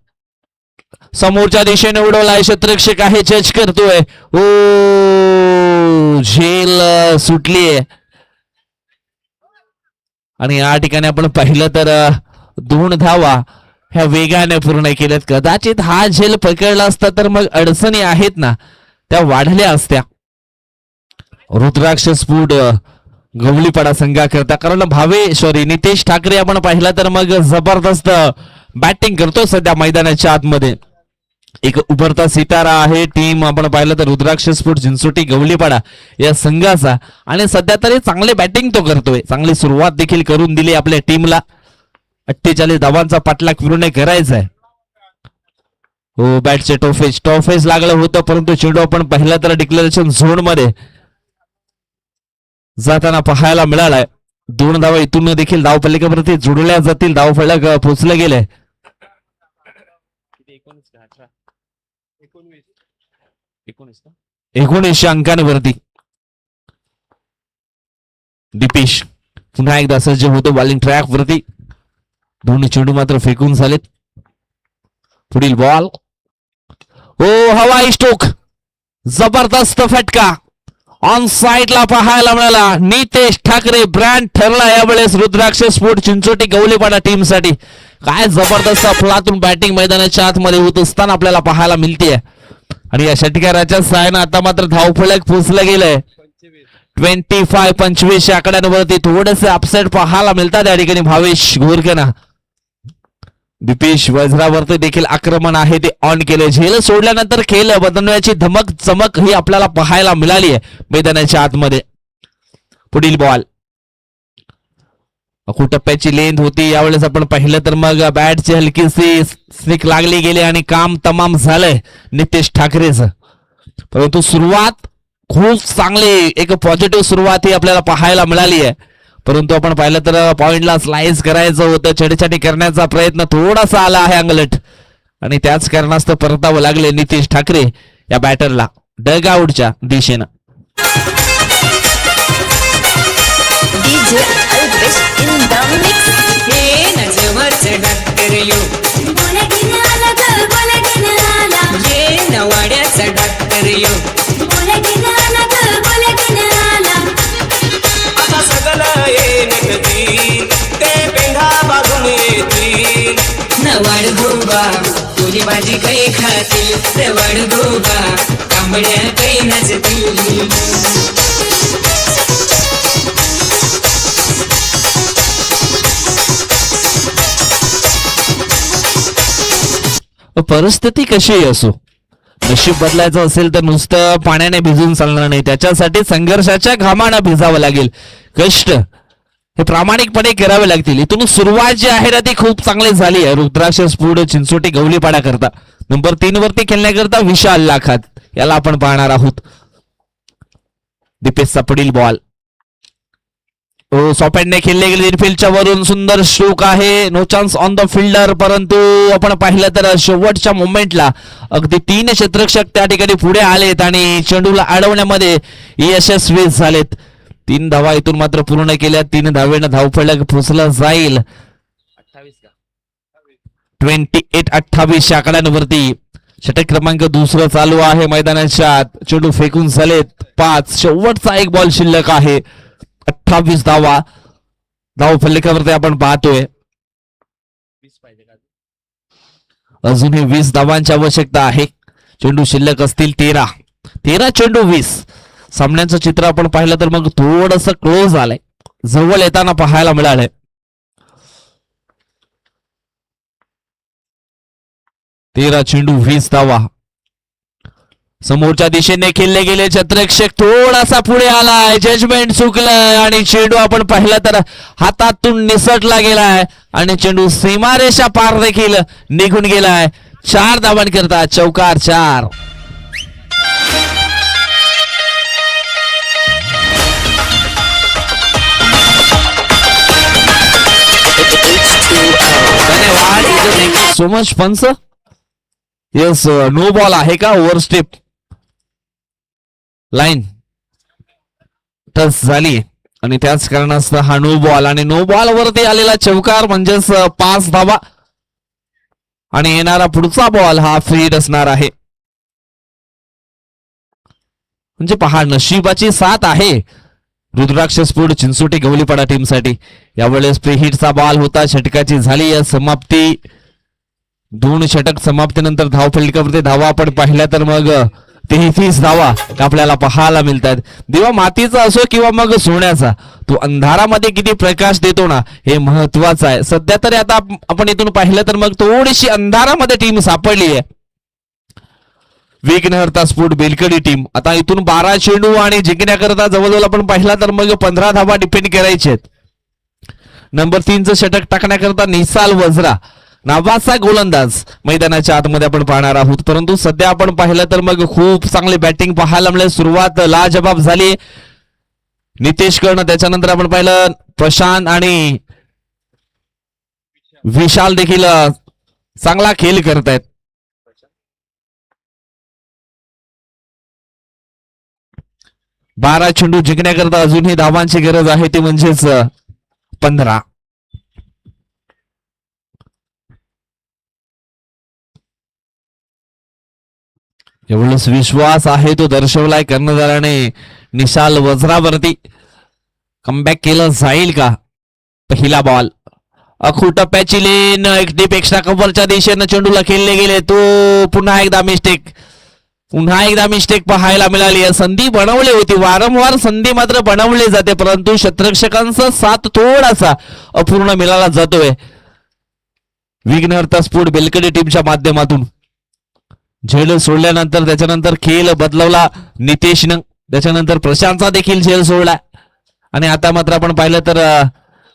समोरच्या दिशेने उडवलाय, क्षेत्ररक्षक आहे, जज करतोय. ओ झेल सुटलीये आणि या ठिकाणी आपण पाहिलं तर 2 धावा ह्या वेगाने पूर्ण केल्यात. कदाचित हा झेल पकडला असता तर मग अडचणी आहेत ना त्या वाढल्या असत्या. रुद्राक्ष स्फुट गवलीपाडा संघाकरता, कारण नितेश ठाकरे आपण पाहिला तर मग जबरदस्त बॅटिंग करतो सध्या मैदानाच्या आतमध्ये. एक उभरता सितारा आहे टीम आपण पाहिलं तर रुद्राक्ष स्फुट चिंचोटी गवलीपाडा या संघाचा, आणि सध्या तरी चांगले बॅटिंग तो करतोय. चांगली सुरुवात देखील करून दिली आपल्या टीमला. 48 धावांचा पाठलाग पूर्ण करायचा आहे. हो बॅटचे टॉफेज लागलं होतं, परंतु चेंडू आपण पाहिला तर डिक्लेरेशन झोन मध्ये जाताना पाहायला मिळालाय. 2 धावा इथून देखील धावफलकावरती जोडल्या जातील. धावफलक पोहोचले गेले 19 अंकांवरती. दीपेश पुन्हा एकदा सज्ज होतो बॉलिंग ट्रॅक वरती. दोन्ही चेंडू मात्र फेकून झालेत. पुढील बॉल ओ हवाई स्टोक, जबरदस्त फटका ऑन साइडला पाहायला मिळाला. नितेश ठाकरे ब्रँड ठरला यावेळेस रुद्राक्ष स्फोट चिंचोटी गवलीपाडा टीम साठी. काय जबरदस्त अफलातून बॅटिंग मैदानाच्या आतमध्ये होत असताना आपल्याला पाहायला मिळतेय, आणि या षटकाराच्या साहाय्याने आता मात्र धावफलक पोचलं गेलंय 25 या आकड्यांवरती. थोडेसे अपसेट पाहायला मिळतात या ठिकाणी भावेश घोरकेना. दीपेश वज्रावरती देखील आक्रमण आहे ते ऑन केले. झेल सोडल्यानंतर खेळ बदलण्याची धमक चमक ही आपल्याला पाहायला मिळाली आहे मैदानाच्या आतमध्ये. पुढील बॉल टप्प्याची लेंथ होती, यावेळेस आपण पाहिलं तर मग बॅटची हलकीशी स्निक लागली गेली आणि काम तमाम झालंय नितेश ठाकरेचं. परंतु सुरुवात खूप चांगली, एक पॉझिटिव्ह सुरुवात ही आपल्याला पाहायला मिळाली आहे. परंतु आपण पाहिलं तर पॉइंटला स्लाइस करायचं होतं, छेडछाडी करण्याचा प्रयत्न थोडासा आला आहे अंगलट, आणि त्याच कारणास्तव परतावं लागले नितेश ठाकरे या बॅटरला डगआउटच्या दिशेनं. नवाड गोबा तुझी भाजी काही खातील, नवाड गोबा तांबड्या काही नाचतील. परिस्थिती कशीही असो, नशीब बदलायचं असेल तर नुसतं पाण्याने भिजून चालणार नाही, त्याच्यासाठी संघर्षाच्या घामानं भिजावं लागेल. कष्ट हे प्रामाणिकपणे करावे लागतील. इथून सुरुवात जी आहे ना ती खूप चांगली झाली आहे रुद्राक्ष स्फुट चिंचोटी गवलीपाडा करता. नंबर 3 वरती खेळण्याकरता विशाल लाखात याला आपण पाहणार आहोत. दीपेशचा पुढील बॉल सॉपॅटने खेळले गेले इनफिल्डच्या वरून, सुंदर स्ट्रोक आहे, no chance on the fielder. परंतु आपण पाहिलं तर शेवटच्या मोमेंटला अगदी 3 क्षेत्ररक्षक त्या ठिकाणी पुढे आलेत आणि चेंडूला अडवण्यामध्ये यशस्वी झालेत. 3 धावा इथून मात्र पूर्ण केल्या. 3 धावेनं धावफलक पोचला जाईल 28 आकड्यांवरती. षटक क्रमांक 2 चालू आहे मैदानाच्या आत. चेंडू फेकून झालेत 5. शेवटचा एक बॉल शिल्लक आहे. 28 धावा धावफलकावरती आपण पाहतोय. अजूनही 20 धावांची आवश्यकता आहे. चेंडू शिल्लक असतील 13 चेंडू 20. सामन्यांचं चित्र आपण पाहिलं तर मग थोडस क्लोज आलंय, जवळ येताना पाहायला मिळालंय. तेरा चेंडू 20 धावा. समोरच्या दिशेने खेळले गेले क्षेत्ररक्षक थोडासा पुढे आलाय, जजमेंट चुकलंय आणि चेंडू आपण पाहिलं तर हातातून निसटला गेलाय आणि चेंडू सीमारेषा पार देखील निघून गेलाय. 4 धावांकरता चौकार 4. धन्यवाद सो मच पंच. येस, नो बॉल आहे का? ओव्हर स्टेप लाईन टच झाली आणि त्याच कारणास्तव हा नो बॉल आणि नो बॉल वरती आलेला चौकार म्हणजेच 5 धावा आणि येणारा पुढचा बॉल हा फ्रीड असणार आहे. म्हणजे पहा, नशिबाची साथ आहे रुद्राक्ष स्फोट चिंचोटी गवलीपाडा टीमसाठी. यावेळेस प्री हिटचा बॉल होता, षटकाची झाली या समाप्ती. 2 षटक समाप्तीनंतर धाव फलकावरती धावा आपण पाहिल्या तर मग 33 धावा आपल्याला पाहायला मिळतात. दिवा मातीचा असो किंवा मग सोन्याचा, तो अंधारामध्ये किती प्रकाश देतो ना, हे महत्वाचं आहे. सध्या तरी आता आपण इथून पाहिलं तर मग थोडीशी अंधारामध्ये टीम सापडली आहे. विघ्नहर्ता स्फोट बेलकडी टीम आता इथून 12 चेंडू आणि जिंकण्याकरता जवळजवळ आपण पाहिला तर मग 15 धावा डिपेंड करायचे आहेत. नंबर 3चं षटक टाकण्याकरता निसाल वज्रा नावाचा गोलंदाज मैदानाच्या आतमध्ये आपण पाहणार आहोत. परंतु सध्या आपण पाहिलं तर मग खूप चांगली बॅटिंग पाहायला मिळेल. सुरुवात लाजबाब झाली नितेश कर्ण, त्याच्यानंतर आपण पाहिलं प्रशांत आणि विशाल देखील चांगला खेळ करतायत. बारा चेंडू जिंकण्याकरता अजूनही धावांची गरज आहे, ती म्हणजेच 15. एवढंच विश्वास आहे तो दर्शवलाय कर्णधाराने निशाल वज्रावरती. कमबॅक केलं जाईल का? पहिला बॉल अखू टप्प्याची लेन, एक डीप एक्स्ट्रा कव्हरच्या दिशेनं चेंडूला खेळले गेले. तो पुन्हा एकदा मिस्टेक पाहायला मिळाली. संधी बनवली होती, वारंवार संधी मात्र बनवली जाते, परंतु शतरक्षकांचा साथ थोडासा अपूर्ण मिळाला जातोय. विघ्नहर्ता स्फोट बेलकडी टीमच्या माध्यमातून झेल सोडल्यानंतर त्याच्यानंतर खेळ बदलवला नितेशनं, त्याच्यानंतर प्रशांतचा देखील झेल सोडला आणि आता मात्र आपण पाहिलं तर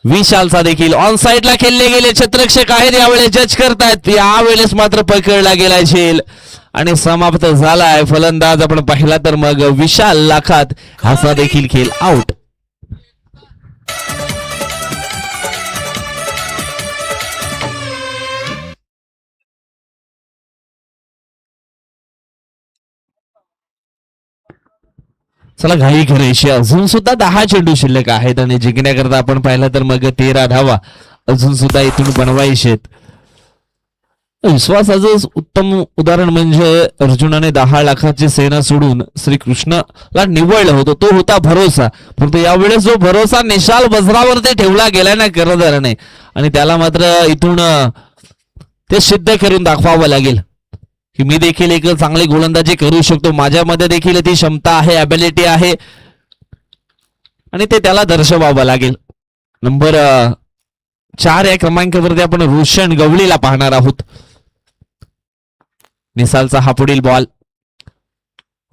विशालचा देखील ऑन साइडला खेळले गेले. क्षेत्ररक्षक आहेत यावेळेस जज करतायत, यावेळेस मात्र पकडला गेला झेल आणि समाप्त झालाय. फलंदाज आपण पाहिला तर मग विशाल लाखात, हाचा देखील खेळ आउट. चला घाई करायची, अजून सुद्धा 10 चेंडू शिल्लक आहेत आणि जिंकण्याकरता आपण पाहिलं तर मग 13 धावा अजून सुद्धा इथून बनवायचे आहेत. विश्वासाचं उत्तम उदाहरण म्हणजे अर्जुनाने 10 लाखाची सेना सोडून श्रीकृष्णला निवडलं होतं, तो होता भरोसा. परंतु यावेळेस जो भरोसा निशाल वज्रावरती ठेवला गेला ना कर्णधाराने, आणि त्याला मात्र इथून ते सिद्ध करून दाखवावं लागेल की मी देखील एक चांगली गोलंदाजी करू शकतो, माझ्यामध्ये देखील ती क्षमता आहे, ॲबिलिटी आहे, आणि ते त्याला दर्शवावं लागेल. नंबर 4 या क्रमांकावरती आपण रोशन गवळीला पाहणार आहोत. निसालचा हा पुढील बॉल,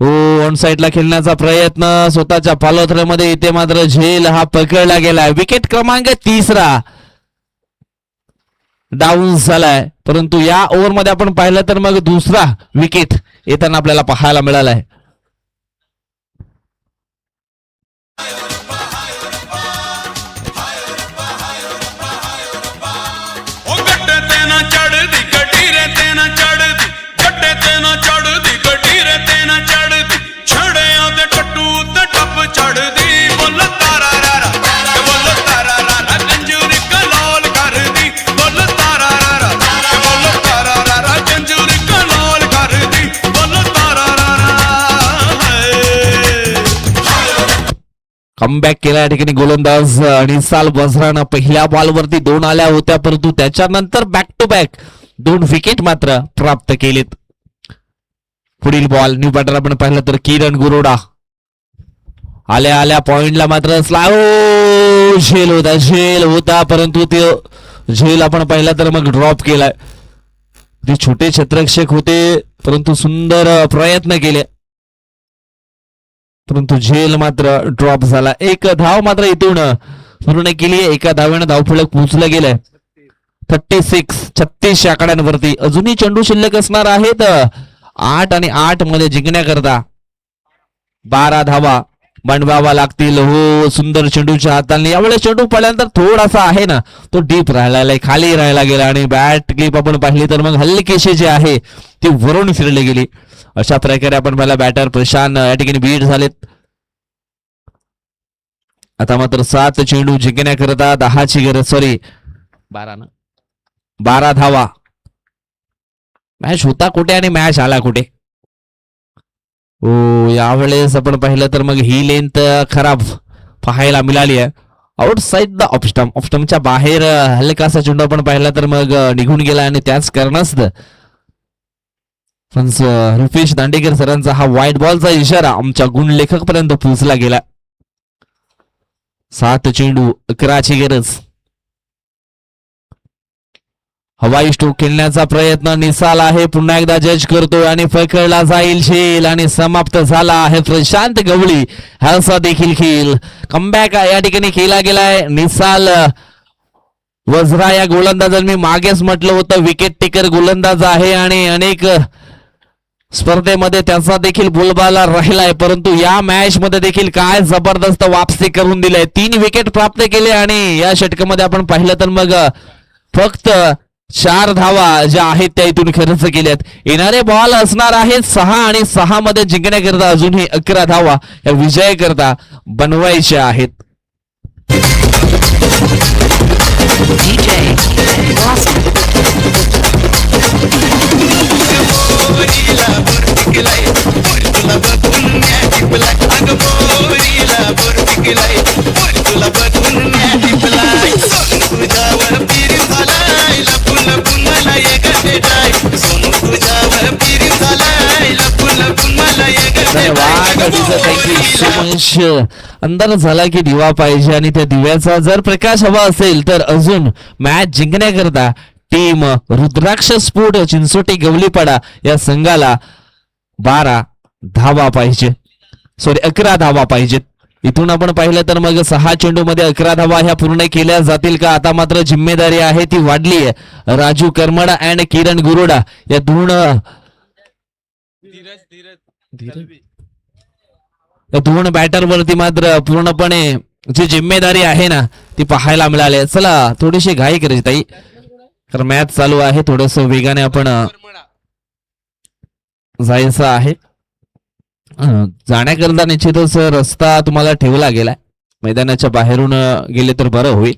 हो ऑन साइडला खेळण्याचा प्रयत्न स्वतःच्या पालोथऱ्यामध्ये, इथे मात्र झेल हा पकडला गेलाय. विकेट क्रमांक 3 डाऊन झालाय, परंतु या ओव्हरमध्ये आपण पाहिलं तर मग 2रा विकेट येताना आपल्याला पाहायला मिळालाय. कमबॅक केला या ठिकाणी गोलंदाज निसाल वज्रानं. पहिल्या बॉलवरती 2 आल्या होत्या, परंतु त्याच्यानंतर बॅक टू बॅक 2 विकेट मात्र प्राप्त केलेत. पुढील बॉल न्यू बॅटर आपण पाहिलं तर किरण गुरोडा आल्या पॉइंटला मात्र झेल होता परंतु ते झेल आपण पाहिला तर मग ड्रॉप केलाय. ते छोटे क्षेत्ररक्षक होते परंतु सुंदर प्रयत्न केले, परंतु झेल मात्र ड्रॉप झाला. 1 धाव मात्र इथून पूर्ण केली, 1 धावेनं धावफलक पोहोचलं गेलंय 36 आकड्यांवरती. अजूनही चेंडू शिल्लक असणार आहेत 8 आणि 8 मध्ये जिंकण्याकरता 12 धावा बनवावा लागतील. हो, सुंदर चेंडूच्या हाताने यावेळेस चेंडू पडल्यानंतर थोडासा आहे ना तो डीप राहिला, खाली राहायला गेला आणि बॅट क्लिप आपण पाहिली तर मग हलकीशी जी आहे ती वरून फिरली गेली. अशा प्रकारे आपण पहिला बॅटर प्रशांत या ठिकाणी बीट झालेत. आता मात्र 7 चेंडू जिंकण्याकरता 10ची गरज, सॉरी 12 धावा. मॅच होता कुठे आणि मॅच आला कुठे. हो, यावेळेस आपण पाहिलं तर मग ही लेंथ खराब पाहायला मिळाली आहे. आउटसाइड द ऑफस्टम्पच्या बाहेर हलकासा चेंडू आपण पाहिला तर मग निघून गेला आणि त्याच कारणास्तव रुपेश दांडेकर सरांचा हा व्हाईट बॉलचा इशारा आमच्या गुण लेखक पर्यंत पोहोचला गेला. 7 चेंडू 11ची गरज. हवाई स्ट्रोक खेळण्याचा प्रयत्न निसाल आहे, पुन्हा एकदा जज करतोय आणि पकडला जाईल शेल आणि समाप्त झाला आहे प्रशांत गवळी. हासा देखील खेळ कमबॅक या ठिकाणी केला गेलाय. निसाल वज्रा या गोलंदाजांनी मी मागेच म्हटलं होतं विकेट टेकर गोलंदाज आहे आणि अनेक स्पर्धेमध्ये त्याचा देखील बोलबाला राहिलाय, परंतु या मॅच मध्ये देखील काय जबरदस्त वापसी करून दिली. 3 विकेट प्राप्त केले आणि या षटकामध्ये आपण पाहिलं तर मग फक्त 4 धावा ज्या आहेत त्या इथून खर्च केल्यात. येणारे बॉल असणार आहेत 6 आणि 6 मध्ये जिंकण्याकरता अजूनही 11 धावा या विजय करता बनवायच्या आहेत. अंधार झाला की दिवा पाहिजे आणि त्या दिव्याचा जर प्रकाश हवा असेल तर अजून मॅच जिंकण्याकरता टीम रुद्राक्ष स्फोट चिंचोटी गवलीपाडा या संघाला 12 धावा पाहिजे, सॉरी 11 धावा पाहिजेत. इथून आपण पाहिलं तर मग 6 चेंडू मध्ये 11 धावा ह्या पूर्ण केल्या जातील का. आता मात्र जिम्मेदारी आहे ती वाढली आहे. राजू करमडा अँड किरण गुरुडा या दोन बॅटर वरती मात्र पूर्णपणे जी जिम्मेदारी आहे ना ती पाहायला मिळाली. चला थोडीशी घाई करायची ताई, कारण मॅच चालू आहे, थोडस वेगाने आपण जायचं आहे. जाण्याकरता निश्चितच रस्ता तुम्हाला ठेवला गेलाय, मैदानाच्या बाहेरून गेले तर बरं होईल.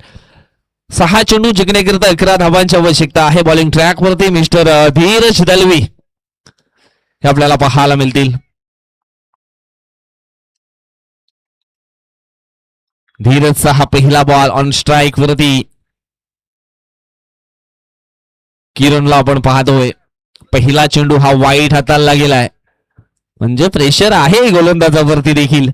6 चेंडू जिंकण्याकरता 11 धावांची आवश्यकता आहे. बॉलिंग ट्रॅक वरती मिस्टर धीरज दलवी हे आपल्याला पाहायला मिळतील. धीरजचा हा पहिला बॉल ऑन स्ट्राईक वरती. किरणला आपण पाहतोय पहिला चेंडू हा वाईट हाताला गेलाय, म्हणजे प्रेशर आहे गोलंदाजावरती देखील,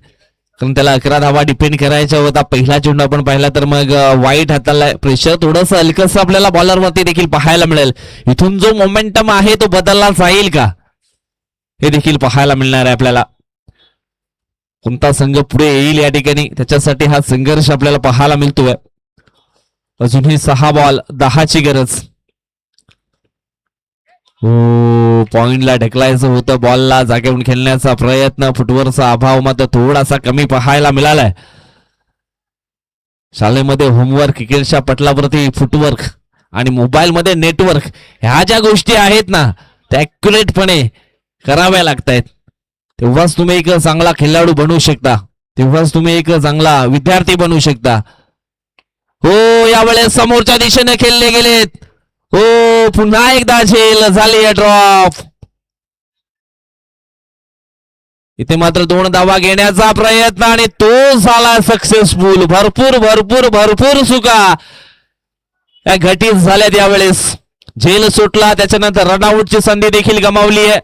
कारण त्याला 11 धावा डिपेंड करायचा होता. पहिला चेंडू आपण पाहिला तर मग वाईट हाताला प्रेशर थोडस हलकस आपल्याला बॉलरवरती देखील पाहायला मिळेल. इथून जो मोमेंटम आहे तो बदलला जाईल का हे देखील पाहायला मिळणार आहे आपल्याला. कोणता संघ पुढे येईल या ठिकाणी त्याच्यासाठी हा संघर्ष आपल्याला पाहायला मिळतोय. अजूनही 6 बॉल 10ची गरज. पॉइंटला ढकलायचं होतं, बॉलला जागेवून खेळण्याचा प्रयत्न, फुटवर्कचा अभाव मात्र थोडासा कमी पाहायला मिळालाय. शाळेमध्ये होमवर्क, क्रिकेटच्या पटलावरती फुटवर्क आणि मोबाईल मध्ये नेटवर्क ह्या ज्या गोष्टी आहेत ना त्या ऍक्युरेटपणे कराव्या लागतायत. तेव्हाच तुम्ही एक चांगला खेळाडू बनवू शकता, तेव्हाच तुम्ही एक चांगला विद्यार्थी बनवू शकता. हो, यावेळेस समोरच्या दिशेने खेळले गेलेत. हो, पुन्हा एकदा झेल झाली ड्रॉप. इथे मात्र 2 धावा घेण्याचा प्रयत्न आणि तो झाला सक्सेसफुल. भरपूर भरपूर भरपूर चुका या घटित झाल्यात. यावेळेस झेल सुटला, त्याच्यानंतर रनआउटची संधी देखील गमावली आहे.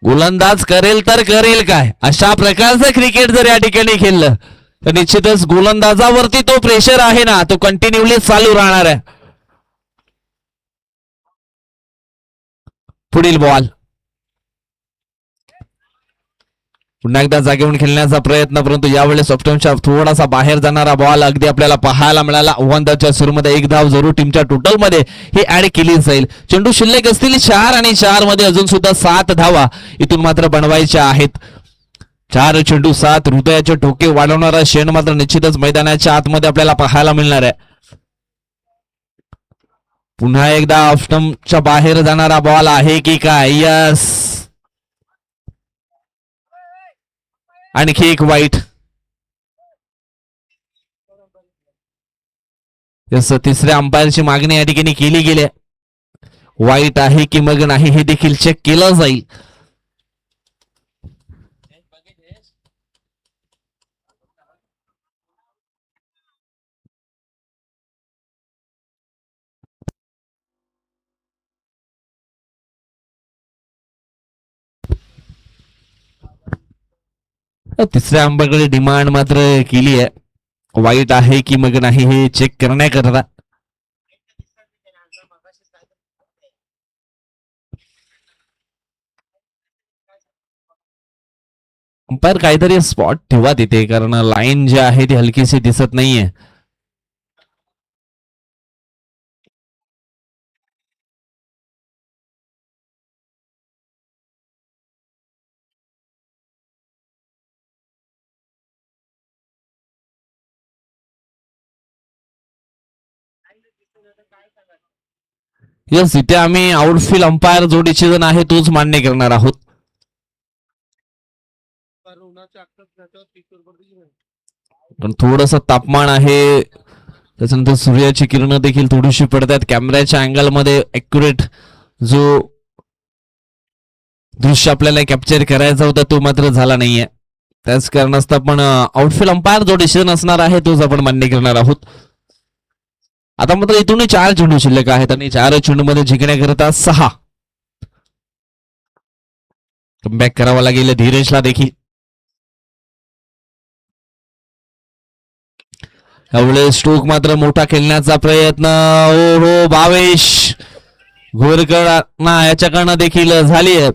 गोलंदाज करेल तर करेल काय, अशा प्रकारचं क्रिकेट जर या ठिकाणी खेळलं तर निश्चितच गोलंदाजावरती तो प्रेशर आहे ना तो कंटिन्युअली चालू राहणार आहे. पुढील बॉल पुन्हा एकदा जागेवरून खेळण्याचा प्रयत्न, परंतु यावेळेस ऑप्शनच्या थोडासा बाहेर जाणारा बॉल अगदी आपल्याला पाहायला मिळाला. 1 सुरूमध्ये 1 धाव जरूर टीमच्या टोटल मध्ये ही ऍड केली जाईल. चेंडू शिल्लक असतील 4 आणि 4 मध्ये अजून सुद्धा 7 धावा इथून मात्र बनवायच्या आहेत. 4 चेंडू 7 हृदयाचे ठोके वाढवणारा शेण मात्र निश्चितच मैदानाच्या आतमध्ये आपल्याला पाहायला मिळणार आहे. पुन्हा एकदा ऑफ स्टंपच्या बाहेर जाणारा बॉल आहे की काय? यस, आणखी एक वाईट. यस, तिसऱ्या अंपायरची मागणी या ठिकाणी केली गेली. वाईट आहे की मग नाही हे देखील चेक केलं जाईल. तिसऱ्या अंपायरकडे डिमांड मात्र केली आहे. वाईट आहे की मग नाही हे चेक करण्याकरता. अंपायर काहीतरी स्पॉट ठेवा तिथे, कारण लाईन जी आहे ती हलकीशी दिसत नाहीये. यस, इथे आम्ही आउटफील्ड अंपायर जो डिसिजन आहे तोच मान्य करणार आहोत. पण थोडस तापमान आहे, त्याच्यानंतर सूर्याची किरण देखील थोडीशी पडतात. कॅमेऱ्याच्या अँगल मध्ये ऍक्युरेट जो दृश्य आपल्याला कॅप्चर करायचा होता तो मात्र झाला नाहीये. त्याच कारणास्तव आपण आउटफील्ड अंपायर जो डिसिजन असणार आहे तोच आपण मान्य करणार आहोत. आता मात्र इथून 4 चेंडू शिल्लक आहेत आणि 4 चेंडू मध्ये जिंकण्याकरता 6 कमबॅक करावा लागेल धीरेशला देखील. यावेळेस स्ट्रोक मात्र मोठा खेळण्याचा प्रयत्न. ओ हो, भावेश घोरकर याच्याकडनं देखील झाली आहे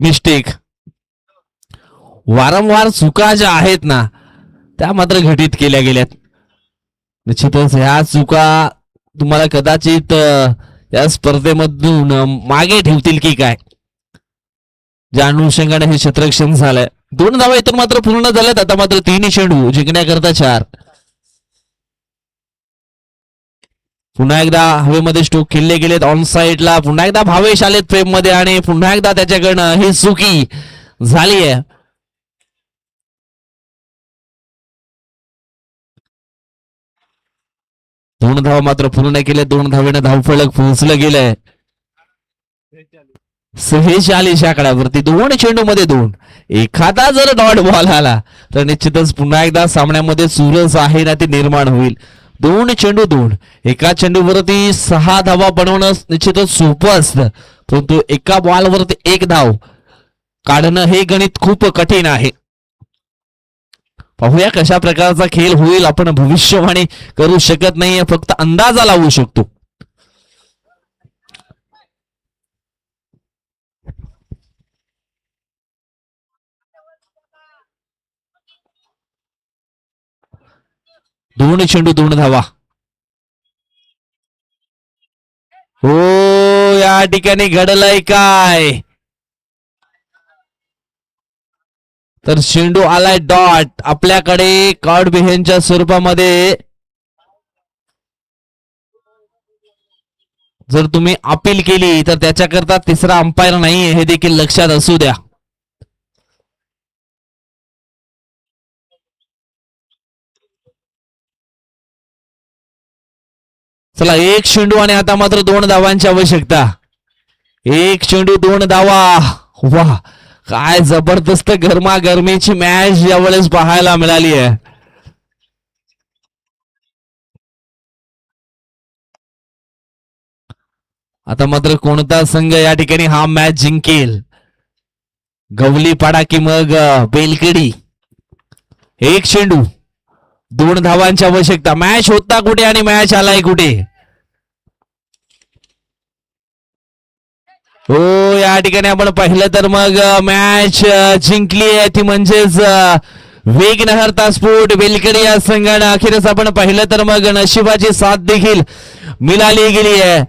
मिस्टेक. वारंवार चुका ज्या आहेत ना त्या मात्र घटित केल्या गेल्यात. निश्चितच ह्या चुका तुम्हाला कदाचित या स्पर्धेमधून मागे ठेवतील की काय, ज्या अनुषंगाने हे क्षेत्ररक्षण झालंय. 2 धावा इथून मात्र पूर्ण झाल्यात. आता मात्र 3 चेंडू जिंकण्याकरता 4. पुन्हा एकदा हवेमध्ये स्ट्रोक खेळले गेलेत ऑन साइडला. पुन्हा एकदा भावेश आलेत फ्रेम मध्ये आणि पुन्हा एकदा त्याच्याकडनं ही चुकी झाली आहे. दोन धावा मात्र पूर्ण केले. 2 धावेने धावफलक पोहोचलं गेलंय 46 आकड्यावरती. 2 चेंडू मध्ये 2. एखादा जर डॉट बॉल आला तर निश्चितच पुन्हा एकदा सामन्यामध्ये चुरस आहे ना ती निर्माण होईल. 2 चेंडू 2. एका चेंडूवरती 6 धावा बनवणं निश्चितच सोपं असतं, परंतु एका बॉलवरती 1 धाव काढणं हे गणित खूप कठीण आहे. पाहूया कशा प्रकारचा खेळ होईल. आपण भविष्यवाणी करू शकत नाहीये, फक्त अंदाजा लावू शकतो. दोन चेंडू 2 धावा. हो, या ठिकाणी घडलंय काय, तर चेंडू आलाय डॉट. आपल्याकडे कार्ड बिहेनच्या स्वरूपामध्ये जर तुम्ही अपील केली तर त्याच्याकरता तिसरा अंपायर नाहीये हे देखील लक्षात असू द्या. चला, 1 चेंडू आणि आता मात्र 2 धावांची आवश्यकता. 1 चेंडू 2 धावा. वाह, काय जबरदस्त गरमागरमीची मॅच यावेळेस पाहायला मिळाली आहे. आता मात्र कोणता संघ या ठिकाणी हा मॅच जिंकेल, गवलीपाडा की मग बेलकडी. 1 चेंडू 2 धावांची आवश्यकता. मॅच होता कुठे आणि मॅच आलाय कुठे. हो, या ठिकाणी आपण पाहिलं तर मग मॅच जिंकली आहे ती म्हणजेच वेगनहर तासपूट बेलकडी या संघानं. अखेरच आपण पाहिलं तर मग नशिबाची साथ देखील मिळाली गेली आहे.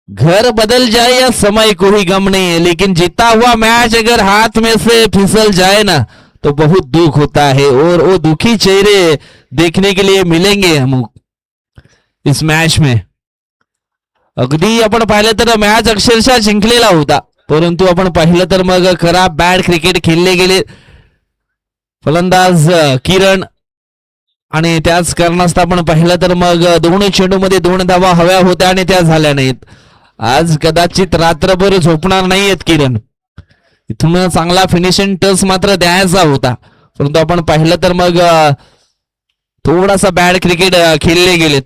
घर बदल जाए या समय कोई गम नहीं है, लेकिन जीता हुआ मैच अगर हाथ में से फिसल जाए ना तो बहुत दुख होता है, और वो दुखी चेहरे देखने के लिए मिलेंगे हम इस मॅच में. अगदी आपण पाहिलं तर मॅच अक्षरशः जिंकलेला होता, परंतु आपण पाहिलं तर मग खराब बॅड क्रिकेट खेळले गेले. फलंदाज किरण आणि त्याच कारणास्तव आपण पाहिलं तर मग दोन चेंडूमध्ये 2 धावा हव्या होत्या आणि त्या झाल्या नाहीत. आज कदाचित रात्रभर झोपणार नाहीयेत किरण. इथून चांगला फिनिशिंग टच मात्र द्यायचा होता, परंतु आपण पाहिलं तर मग थोडासा बॅड क्रिकेट खेळले गेलेत.